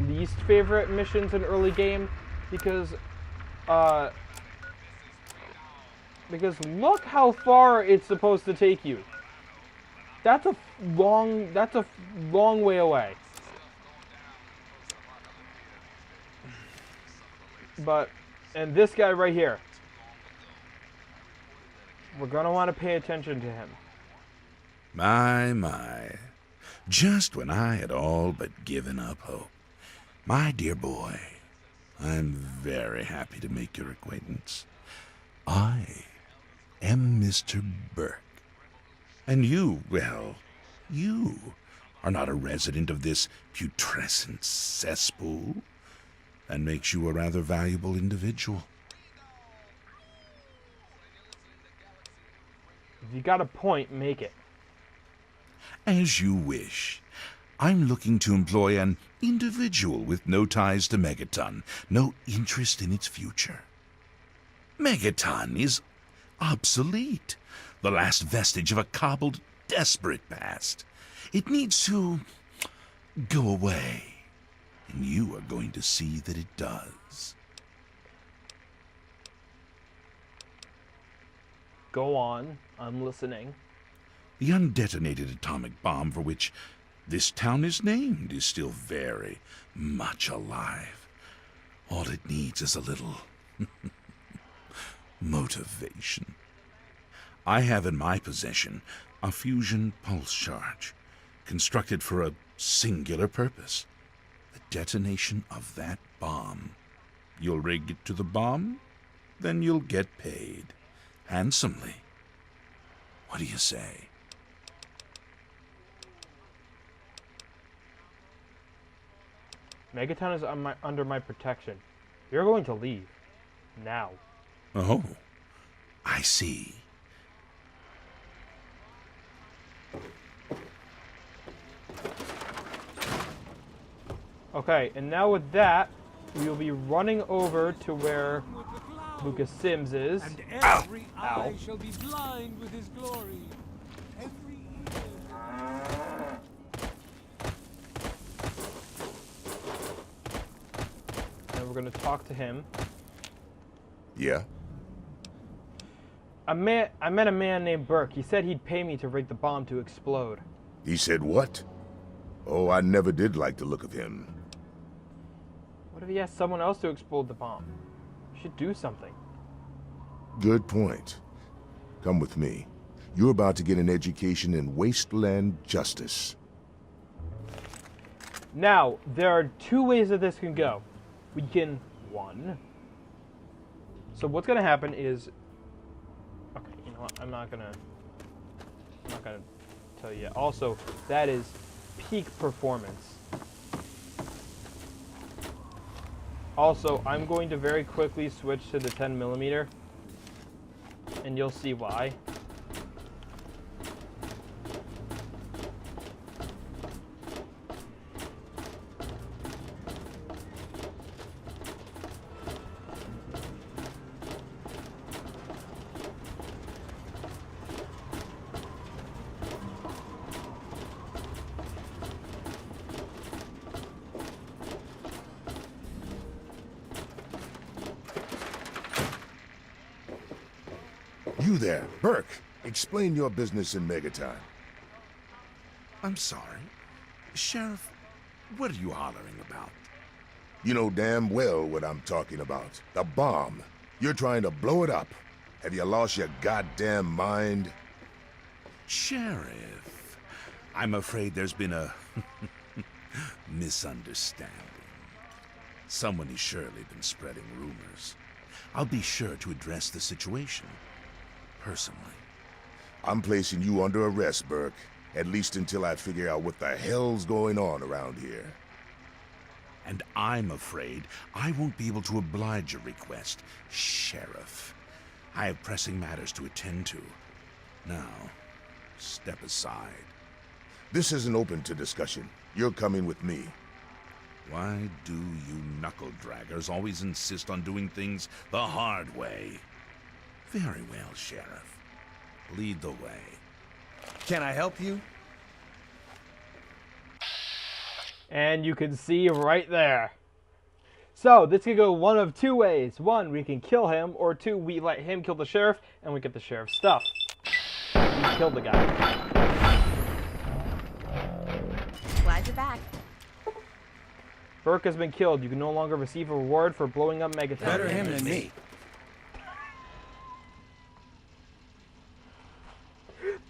least favorite missions in early game because look how far it's supposed to take you. That's a long way away. And this guy right here, we're gonna want to pay attention to him. My. Just when I had all but given up hope. My dear boy, I'm very happy to make your acquaintance. I am Mr. Burke. And you, well, you are not a resident of this putrescent cesspool. That makes you a rather valuable individual. If you got a point, make it. As you wish. I'm looking to employ an individual with no ties to Megaton, no interest in its future. Megaton is obsolete, the last vestige of a cobbled, desperate past. It needs to go away, and you are going to see that it does. Go on, I'm listening. The undetonated atomic bomb for which this town is named is still very much alive. All it needs is a little motivation. I have in my possession a fusion pulse charge, constructed for a singular purpose: the detonation of that bomb. You'll rig it to the bomb, then you'll get paid handsomely. What do you say? Megaton is under my protection. You're going to leave. Now. Oh, I see. Okay, and now with that, we will be running over to where Lucas Sims is. And every eye shall be blind with his glory. Every ear. And we're going to talk to him. Yeah? I met a man named Burke. He said he'd pay me to rig the bomb to explode. He said what? Oh, I never did like the look of him. What if he asked someone else to explode the bomb? We should do something. Good point. Come with me. You're about to get an education in wasteland justice. Now, there are two ways that this can go. We can, one. So what's gonna happen is, okay, you know what? I'm not gonna tell you yet. Also, that is peak performance. Also, I'm going to very quickly switch to the 10mm, and you'll see why. You there, Burke. Explain your business in Megaton. I'm sorry. Sheriff, what are you hollering about? You know damn well what I'm talking about. The bomb. You're trying to blow it up. Have you lost your goddamn mind? Sheriff, I'm afraid there's been a misunderstanding. Someone has surely been spreading rumors. I'll be sure to address the situation personally. I'm placing you under arrest, Burke. At least until I figure out what the hell's going on around here. And I'm afraid I won't be able to oblige your request, Sheriff. I have pressing matters to attend to. Now, step aside. This isn't open to discussion. You're coming with me. Why do you knuckle-draggers always insist on doing things the hard way? Very well, Sheriff. Lead the way. Can I help you? And you can see right there. So, this could go one of two ways. One, we can kill him, or two, we let him kill the sheriff, and we get the sheriff's stuff. We killed the guy. Glad you're back. Burke has been killed. You can no longer receive a reward for blowing up Megaton. Better him than me.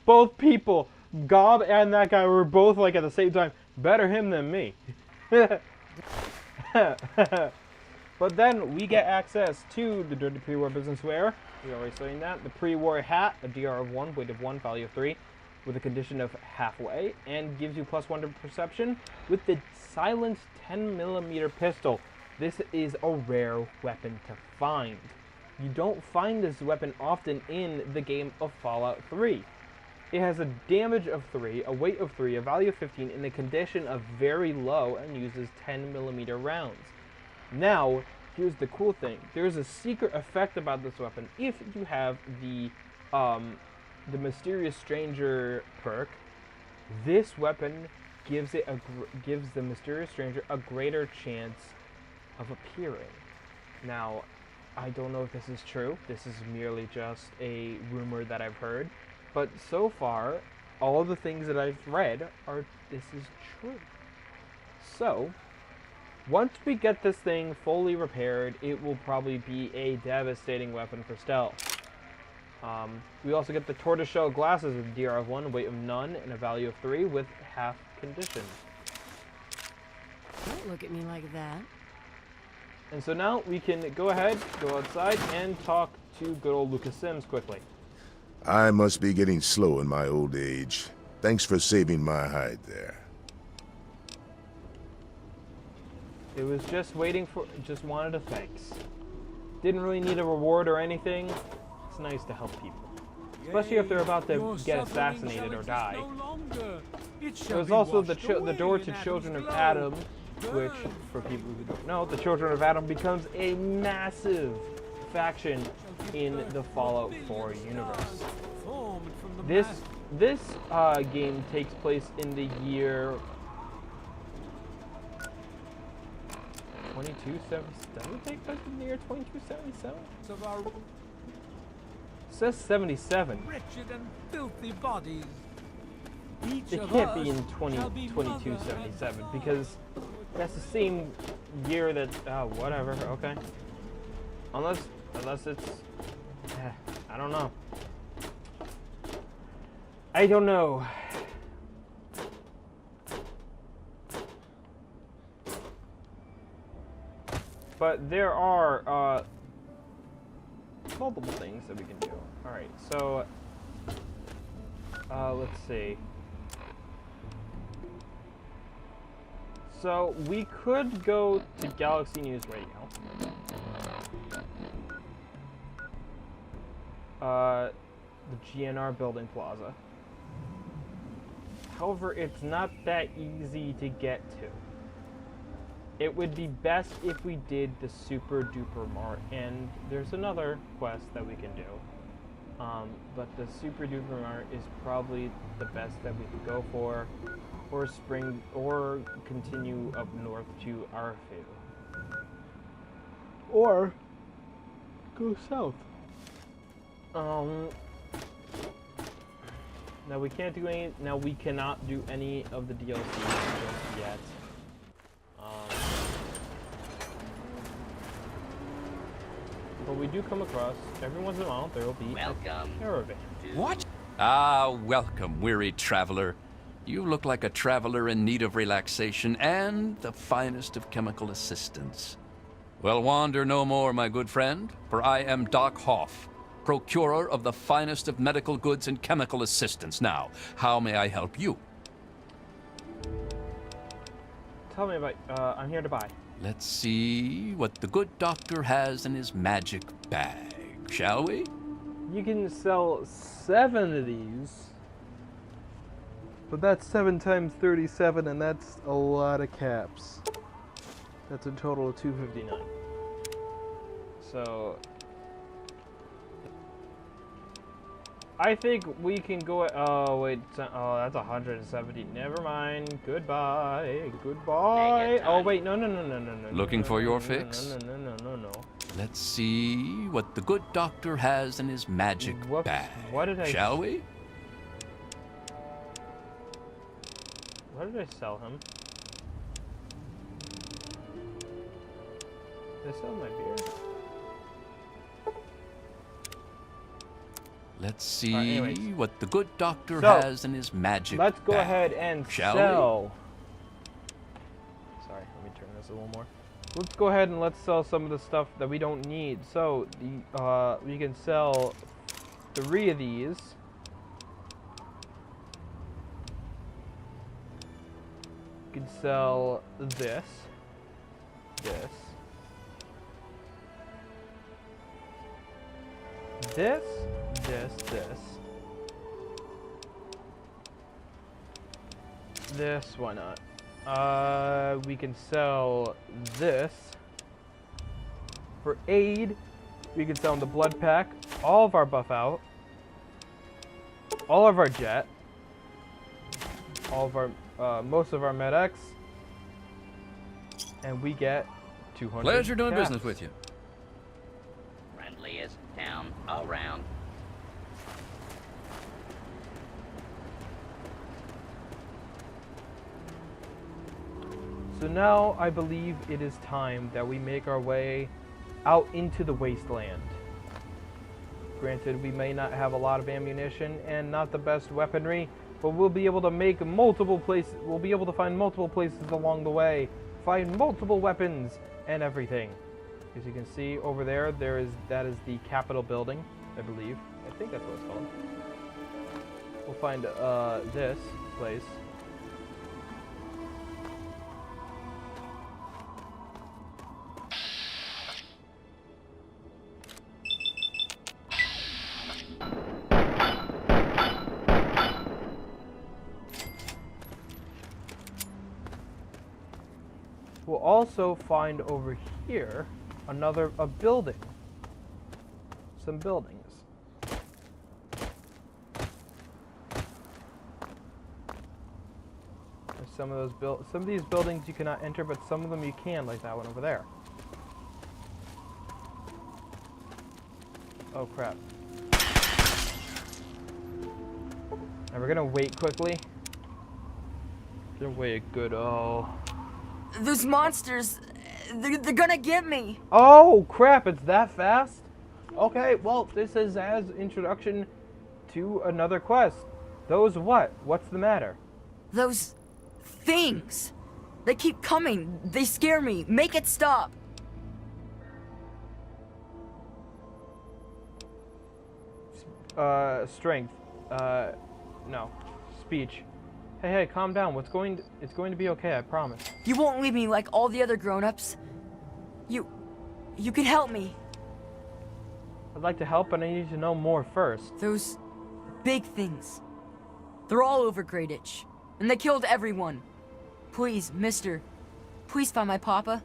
Both people, Gob and that guy, were both like at the same time, better him than me. But then we get access to the Dirty Pre-War Business Wear. We already saying that. The Pre-War Hat, a DR of 1, weight of 1, value of 3, with a condition of halfway, and gives you +1 to perception with the silenced 10mm pistol. This is a rare weapon to find. You don't find this weapon often in the game of Fallout 3. It has a damage of 3, a weight of 3, a value of 15, and a condition of very low, and uses 10mm rounds. Now, here's the cool thing. There's a secret effect about this weapon. If you have the Mysterious Stranger perk, this weapon gives the Mysterious Stranger a greater chance of appearing. Now, I don't know if this is true. This is merely just a rumor that I've heard. But so far, all the things that I've read are this is true. So, once we get this thing fully repaired, it will probably be a devastating weapon for stealth. We also get the tortoiseshell glasses with a DR of 1, weight of none, and a value of 3 with half condition. Don't look at me like that. And so now we can go ahead, go outside, and talk to good old Lucas Sims quickly. I must be getting slow in my old age. Thanks for saving my hide there. It was just waiting for, just wanted a thanks. Didn't really need a reward or anything. It's nice to help people. Especially if they're about to get assassinated or die. There's also the door to Children of Adam, which, for people who don't know, the Children of Adam becomes a massive faction in the Fallout 4 universe. This game takes place in the year 2277. Does it take place in the year 2277? It says 77. Wretched and filthy bodies. It can't be in 2277 because that's the same year that whatever. Okay. Unless it's I don't know. I don't know. But there are multiple things that we can do. Alright, so let's see. So we could go to Galaxy News Radio. The GNR Building Plaza. However, it's not that easy to get to. It would be best if we did the Super Duper Mart, and there's another quest that we can do. But the Super Duper Mart is probably the best that we could go for, or continue up north to Arfield, or go south. Now we can't do any. Now we cannot do any of the DLC just yet. But we do come across, every once in a while, there will be a caravan. What? Ah, welcome, weary traveler. You look like a traveler in need of relaxation and the finest of chemical assistance. Well, wander no more, my good friend, for I am Doc Hoff, procurer of the finest of medical goods and chemical assistance. Now, how may I help you? Tell me about, I'm here to buy. Let's see what the good doctor has in his magic bag, shall we? You can sell 7 of these. But that's 7 times 37, and that's a lot of caps. That's a total of 259. So I think we can go. Oh wait, oh that's 170. Never mind. Goodbye. Goodbye. Oh wait, no. Looking for your fix? No. Let's see what the good doctor has in his magic bag. What did I? Shall we? What did I sell him? Did I sell my beer? Let's see what the good doctor So, has in his magic let's go bag. ahead and Shall sell. Sorry, let me turn this a little more. Let's go ahead and let's sell some of the stuff that we don't need. So the we can sell 3 of these. We can sell this. This. This, why not? We can sell this for aid. We can sell the blood pack, all of our buff out, all of our jet, all of our most of our med-X, and we get 200. Pleasure doing caps. business with you. Friendliest town around. So now I believe it is time that we make our way out into the wasteland. Granted, we may not have a lot of ammunition and not the best weaponry, but we'll be able to make multiple places. We'll be able to find multiple places along the way, find multiple weapons and everything. As you can see over there, that is the Capitol building, I believe. I think that's what it's called. We'll find this place. We'll also find over here a building. Some buildings. There's some of these buildings you cannot enter, but some of them you can, like that one over there. Oh crap. And we're gonna wait quickly. We're gonna wait a good Those monsters, they're gonna get me. Oh crap, it's that fast? Okay, well, this is as introduction to another quest. Those what? What's the matter? Those things. They keep coming. They scare me. Make it stop. Strength. No. Speech. Hey, calm down. It's going to be okay, I promise. You won't leave me like all the other grown-ups. You can help me. I'd like to help, but I need to know more first. Those big things. They're all over Greyditch, and they killed everyone. Please, mister, please find my papa.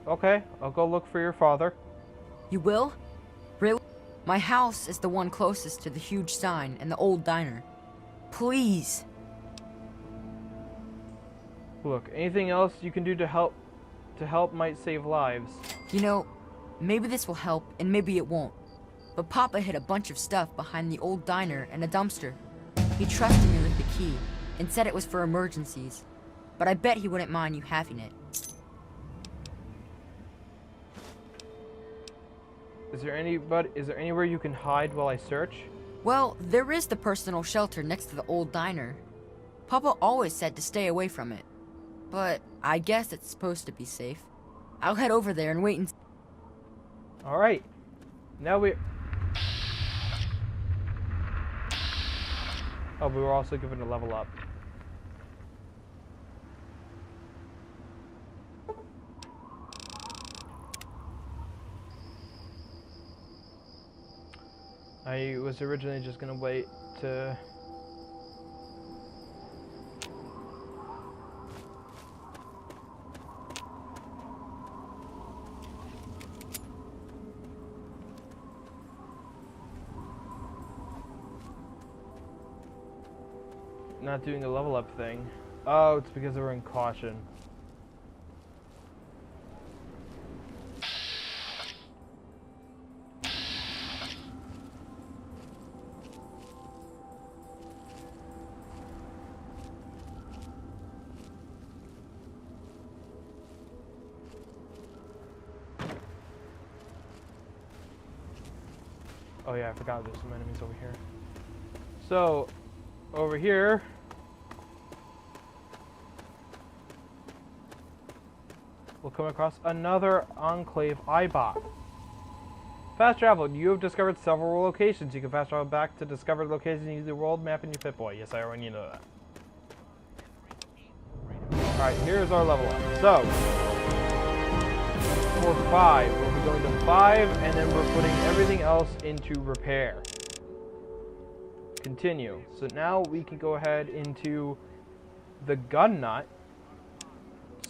Okay, I'll go look for your father. You will? Really? My house is the one closest to the huge sign and the old diner. Please. Look, anything else you can do to help might save lives. You know, maybe this will help and maybe it won't. But Papa hid a bunch of stuff behind the old diner and a dumpster. He trusted me with the key and said it was for emergencies. But I bet he wouldn't mind you having it. Is there anywhere you can hide while I search? Well, there is the personal shelter next to the old diner. Papa always said to stay away from it. But I guess it's supposed to be safe. I'll head over there and wait and... Alright. Now we... Oh, we were also given a level up. I was originally just gonna wait to... not doing a level up thing. Oh, it's because we're in caution. Oh yeah, I forgot there's some enemies over here. So, over here, we'll come across another Enclave Eyebot. Fast travel. You have discovered several locations. You can fast travel back to discovered locations using the world map in your Pip-Boy. Yes, I already know that. Alright, here's our level up. So, for 5, we'll be going to 5, and then we're putting everything else into repair. Continue. So now we can go ahead into the gun nut.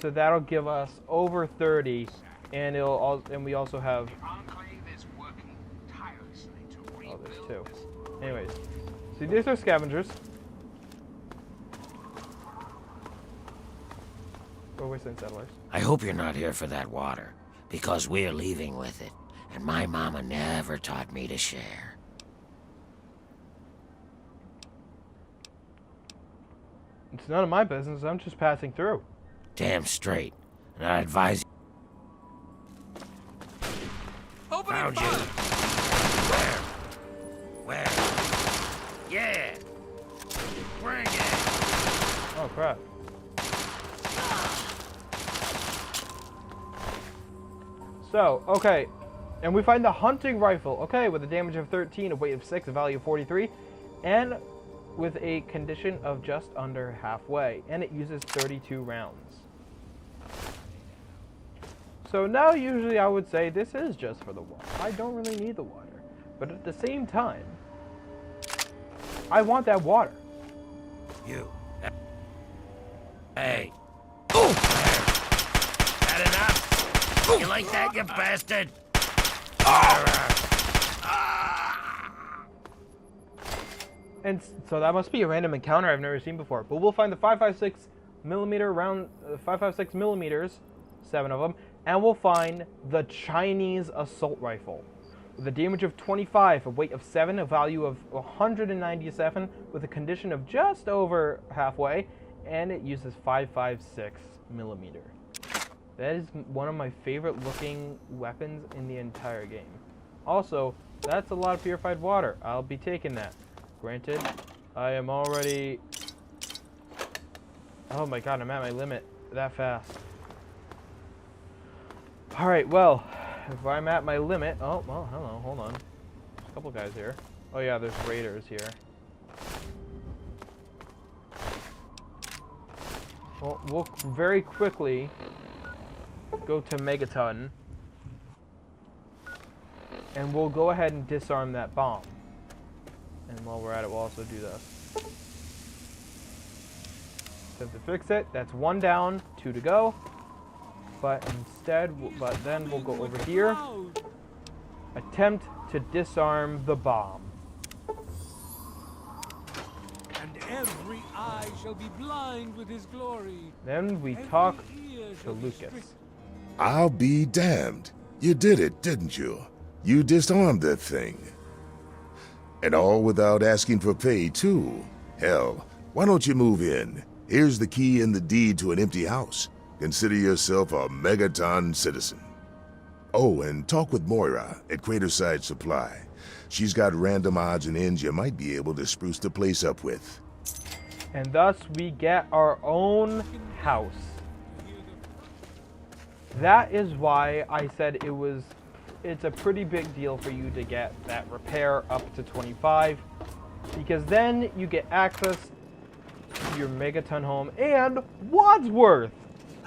So that'll give us over 30, and we also have... Oh, there's 2. Anyways, see, these are scavengers. Go wasteland settlers. I hope you're not here for that water, because we're leaving with it, and my mama never taught me to share. It's none of my business. I'm just passing through. Damn straight. And I advise you. Found you. Where? Yeah. Bring it. Oh crap. So, okay. And we find the hunting rifle. Okay, with a damage of 13, a weight of 6, a value of 43, and with a condition of just under halfway, and it uses 32 rounds. So now usually I would say this is just for the water. I don't really need the water. But at the same time, I want that water. You. Hey. Ooh. That enough? Ooh. You like that, you bastard? And so that must be a random encounter I've never seen before. But we'll find the 5.56 millimeter round, 5.56 millimeters, 7 of them, and we'll find the Chinese assault rifle with a damage of 25, a weight of 7, a value of 197, with a condition of just over halfway, and it uses 5.56 millimeter. That is one of my favorite looking weapons in the entire game. Also, that's a lot of purified water. I'll be taking that. Granted, I am already... Oh my god, I'm at my limit that fast. Alright, well, if I'm at my limit... Oh, well, hello, hold on. There's a couple guys here. Oh yeah, there's raiders here. Well, we'll very quickly go to Megaton. And we'll go ahead and disarm that bomb. And while we're at it, we'll also do this. Attempt to fix it. That's 1 down, 2 to go. But then we'll go over here. Attempt to disarm the bomb. And every eye shall be blind with his glory. Then we talk to Lucas. I'll be damned. You did it, didn't you? You disarmed that thing. And all without asking for pay, too. Hell, why don't you move in? Here's the key and the deed to an empty house. Consider yourself a Megaton citizen. Oh, and talk with Moira at Craterside Supply. She's got random odds and ends you might be able to spruce the place up with. And thus we get our own house. That is why I said it's a pretty big deal for you to get that repair up to 25, because then you get access to your Megaton home and Wadsworth.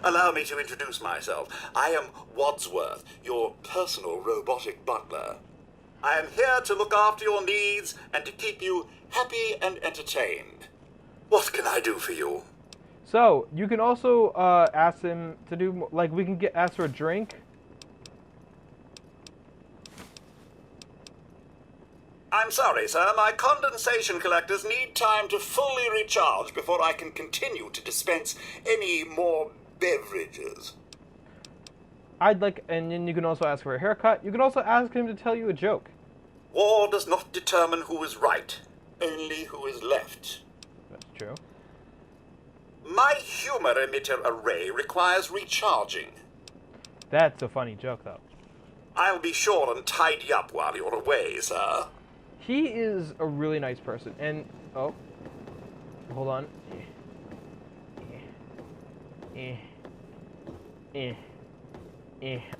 Allow me to introduce myself. I am Wadsworth, your personal robotic butler. I am here to look after your needs and to keep you happy and entertained. What can I do for you? So, you can also ask him to do, like, we can ask for a drink. I'm sorry, sir. My condensation collectors need time to fully recharge before I can continue to dispense any more beverages. And then you can also ask for a haircut. You can also ask him to tell you a joke. War does not determine who is right, only who is left. That's true. My humor emitter array requires recharging. That's a funny joke, though. I'll be sure and tidy up while you're away, sir. He is a really nice person, and oh, hold on.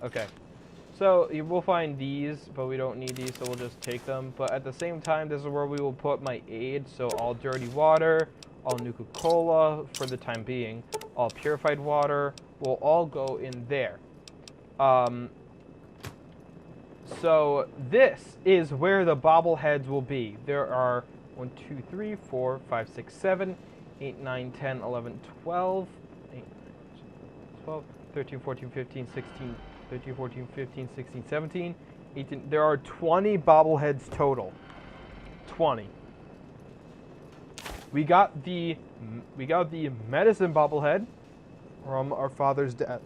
Okay. So we'll find these, but we don't need these, so we'll just take them. But at the same time, this is where we will put my aid. So all dirty water, all Nuka-Cola for the time being, all purified water will all go in there. So this is where the bobbleheads will be. There are 1, 2, 3, 4, 5, 6, 7, 8, 9, 10, 11, 12, 8, 12, 13, 14, 15, 16, 13, 14, 15, 16, 17, 18. There are 20 bobbleheads total. 20. We got the medicine bobblehead from our father's death.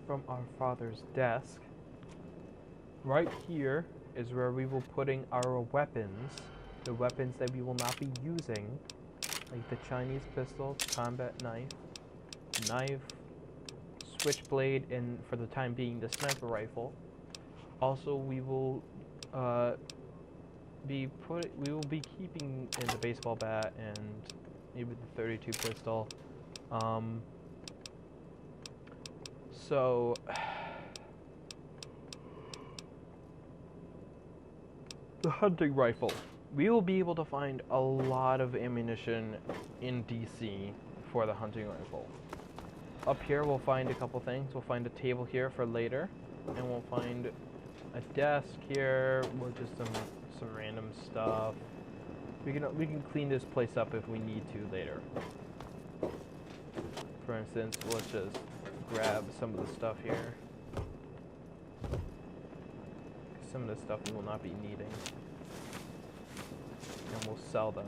From our father's desk. Right here is where we will putting our weapons, the weapons that we will not be using, like the Chinese pistol, combat knife, switchblade, and for the time being the sniper rifle. Also, we will be keeping in the baseball bat and maybe the 32 pistol. So the hunting rifle. We will be able to find a lot of ammunition in DC for the hunting rifle. Up here we'll find a couple things. We'll find a table here for later, and we'll find a desk here with just some random stuff. We can clean this place up if we need to later. For instance, let's just grab some of the stuff here. Some of the stuff we will not be needing. And we'll sell them.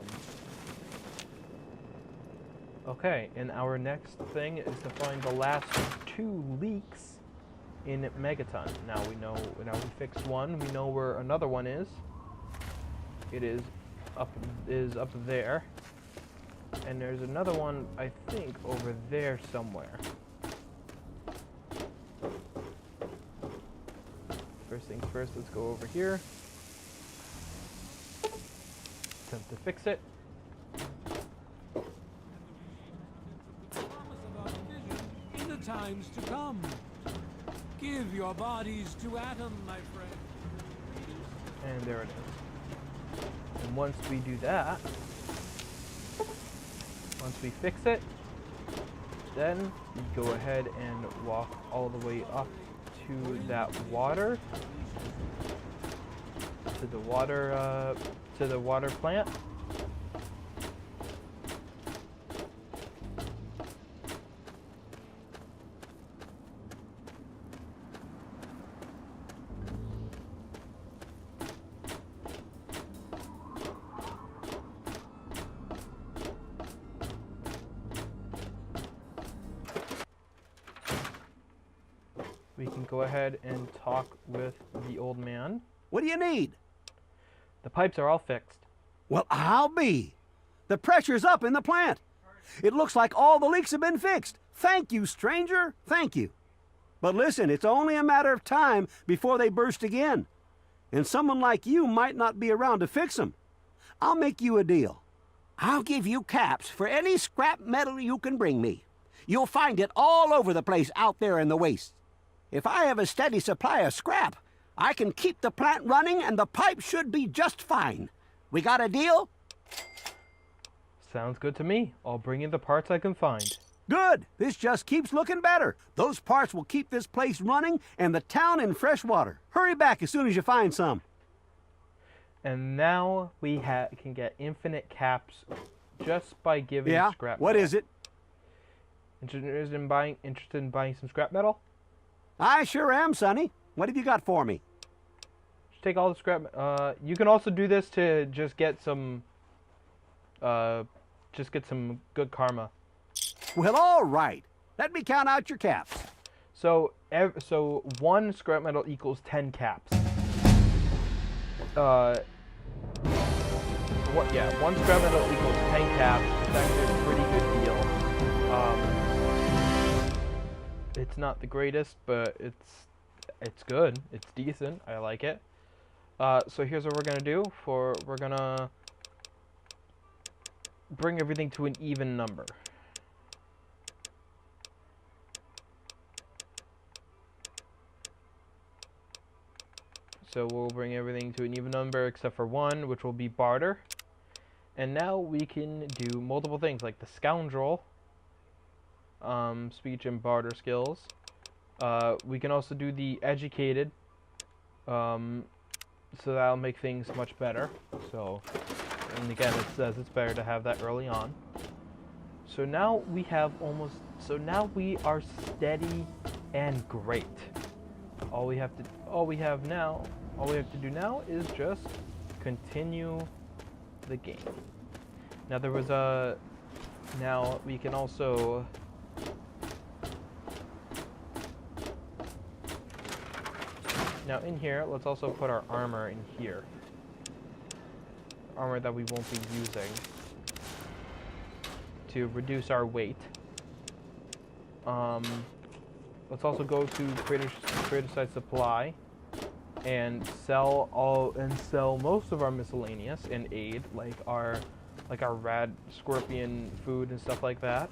Okay, and our next thing is to find the last 2 leaks in Megaton. Now we fixed one, we know where another one is. It is up there. And there's another one, I think, over there somewhere. First things first, let's go over here. Attempt to fix it. In the times to come. Give your bodies to Atom, my friend. And there it is. And once we do that, once we fix it, then we go ahead and walk all the way up to that water, to the water plant. We can go ahead and talk with the old man. What do you need? The pipes are all fixed. Well, I'll be. The pressure's up in the plant. It looks like all the leaks have been fixed. Thank you, stranger. Thank you. But listen, it's only a matter of time before they burst again. And someone like you might not be around to fix them. I'll make you a deal. I'll give you caps for any scrap metal you can bring me. You'll find it all over the place out there in the wastes. If I have a steady supply of scrap, I can keep the plant running and the pipe should be just fine. We got a deal? Sounds good to me. I'll bring in the parts I can find. Good. This just keeps looking better. Those parts will keep this place running and the town in fresh water. Hurry back as soon as you find some. And now we can get infinite caps just by giving scrap metal. What is it? Interested in buying some scrap metal? I sure am, Sonny. What have you got for me? Just take all the scrap. You can also do this to just get some good karma. Well, all right. Let me count out your caps. So one scrap metal equals 10 caps. One scrap metal equals 10 caps. It's actually a pretty good deal. It's not the greatest, but it's good. It's decent. I like it. So here's what we're gonna do. We're gonna bring everything to an even number. So we'll bring everything to an even number except for one, which will be barter. And now we can do multiple things like the scoundrel, speech and barter skills. We can also do the educated, so that'll make things much better. So, and again, it says it's better to have that early on. So now we have now we are steady and great. All we have to do now is just continue the game. Now now we can also in here, let's also put our armor in here. Armor that we won't be using to reduce our weight. Let's also go to creator site supply and sell most of our miscellaneous and aid, like our rad scorpion food and stuff like that.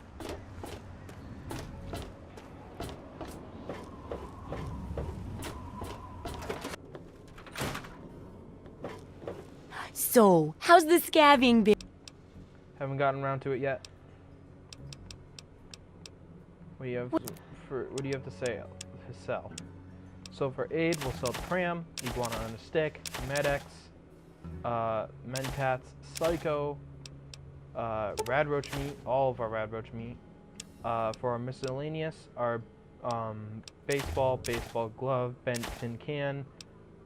So, how's the scabbing been? Haven't gotten around to it yet. What do you have to sell? So for aid, we'll sell Pram, Iguana on a Stick, Medex, Mentats, Psycho, Radroach meat, all of our Radroach meat. For our miscellaneous, our baseball glove, bent tin can,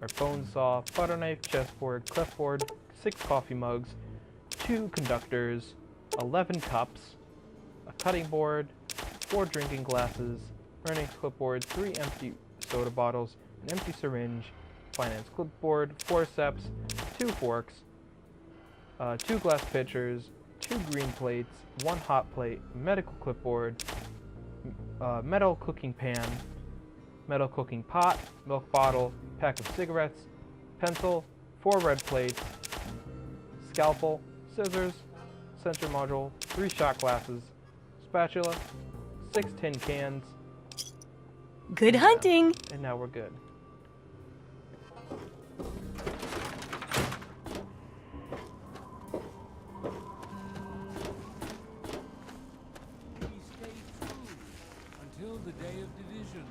our bone saw, butter knife, chessboard, clipboard, 6 coffee mugs, 2 conductors, 11 cups, a cutting board, 4 drinking glasses, earnings clipboard, 3 empty soda bottles, an empty syringe, finance clipboard, forceps, 2 forks, 2 glass pitchers, 2 green plates, 1 hot plate, medical clipboard, metal cooking pan, metal cooking pot, milk bottle, pack of cigarettes, pencil, 4 red plates, scalpel, scissors, sensor module, 3 shot glasses, spatula, 6 tin cans. Good hunting! And now we're good. Until the day of division,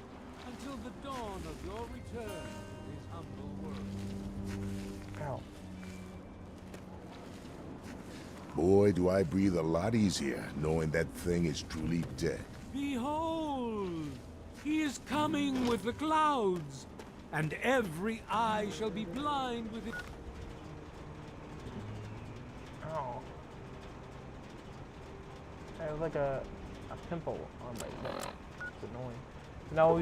until the dawn of your return to this humble world. Ow. Boy, do I breathe a lot easier knowing that thing is truly dead. Behold! He is coming with the clouds, and every eye shall be blind with it. Ow. I have like a pimple on my neck. It's annoying. Now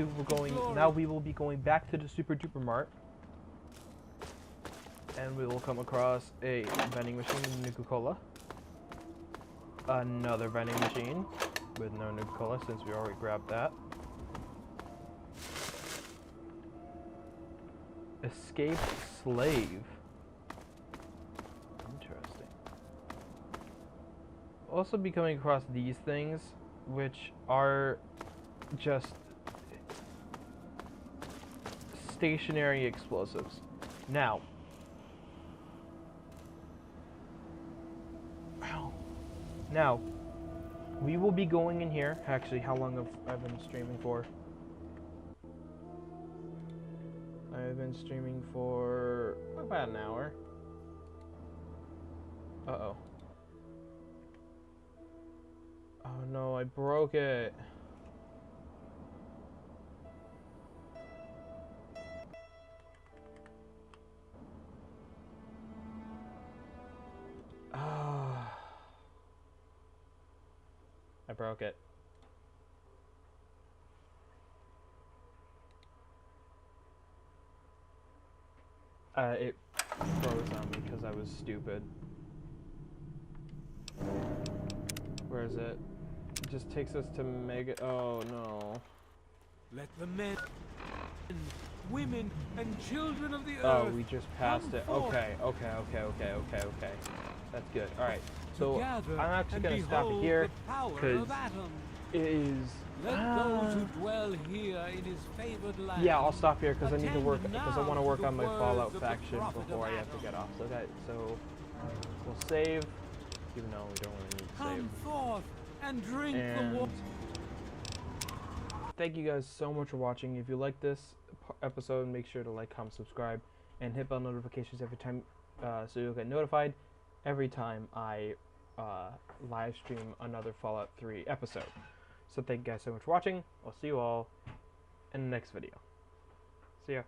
we will be going back to the Super Duper Mart, and we will come across a vending machine in Nuka-Cola. another vending machine with no Nuka-Cola since we already grabbed that. Escaped slave. Interesting. Also be coming across these things, which are just stationary explosives. Now, we will be going in here. Actually, how long have I been streaming for? I've been streaming for about an hour. Uh-oh. Oh no, I broke it. I broke it. It froze on me because I was stupid. Where is it? It just takes us to Mega. Oh no. Let the men, women, and children of the earth. Oh, we just passed it. Okay. That's good. Alright. So I'm actually going to stop it here because it is. Let those who dwell here in his favored land. Yeah, I'll stop here because I need to work because I want to work on my Fallout faction before I have to get off. So we'll save, even though we don't really need to save. Come forth and drink the water. Thank you guys so much for watching. If you like this episode, make sure to like, comment, subscribe, and hit bell notifications every time, so you'll get notified every time I live stream another Fallout 3 episode. So thank you guys so much for watching. I'll see you all in the next video. See ya.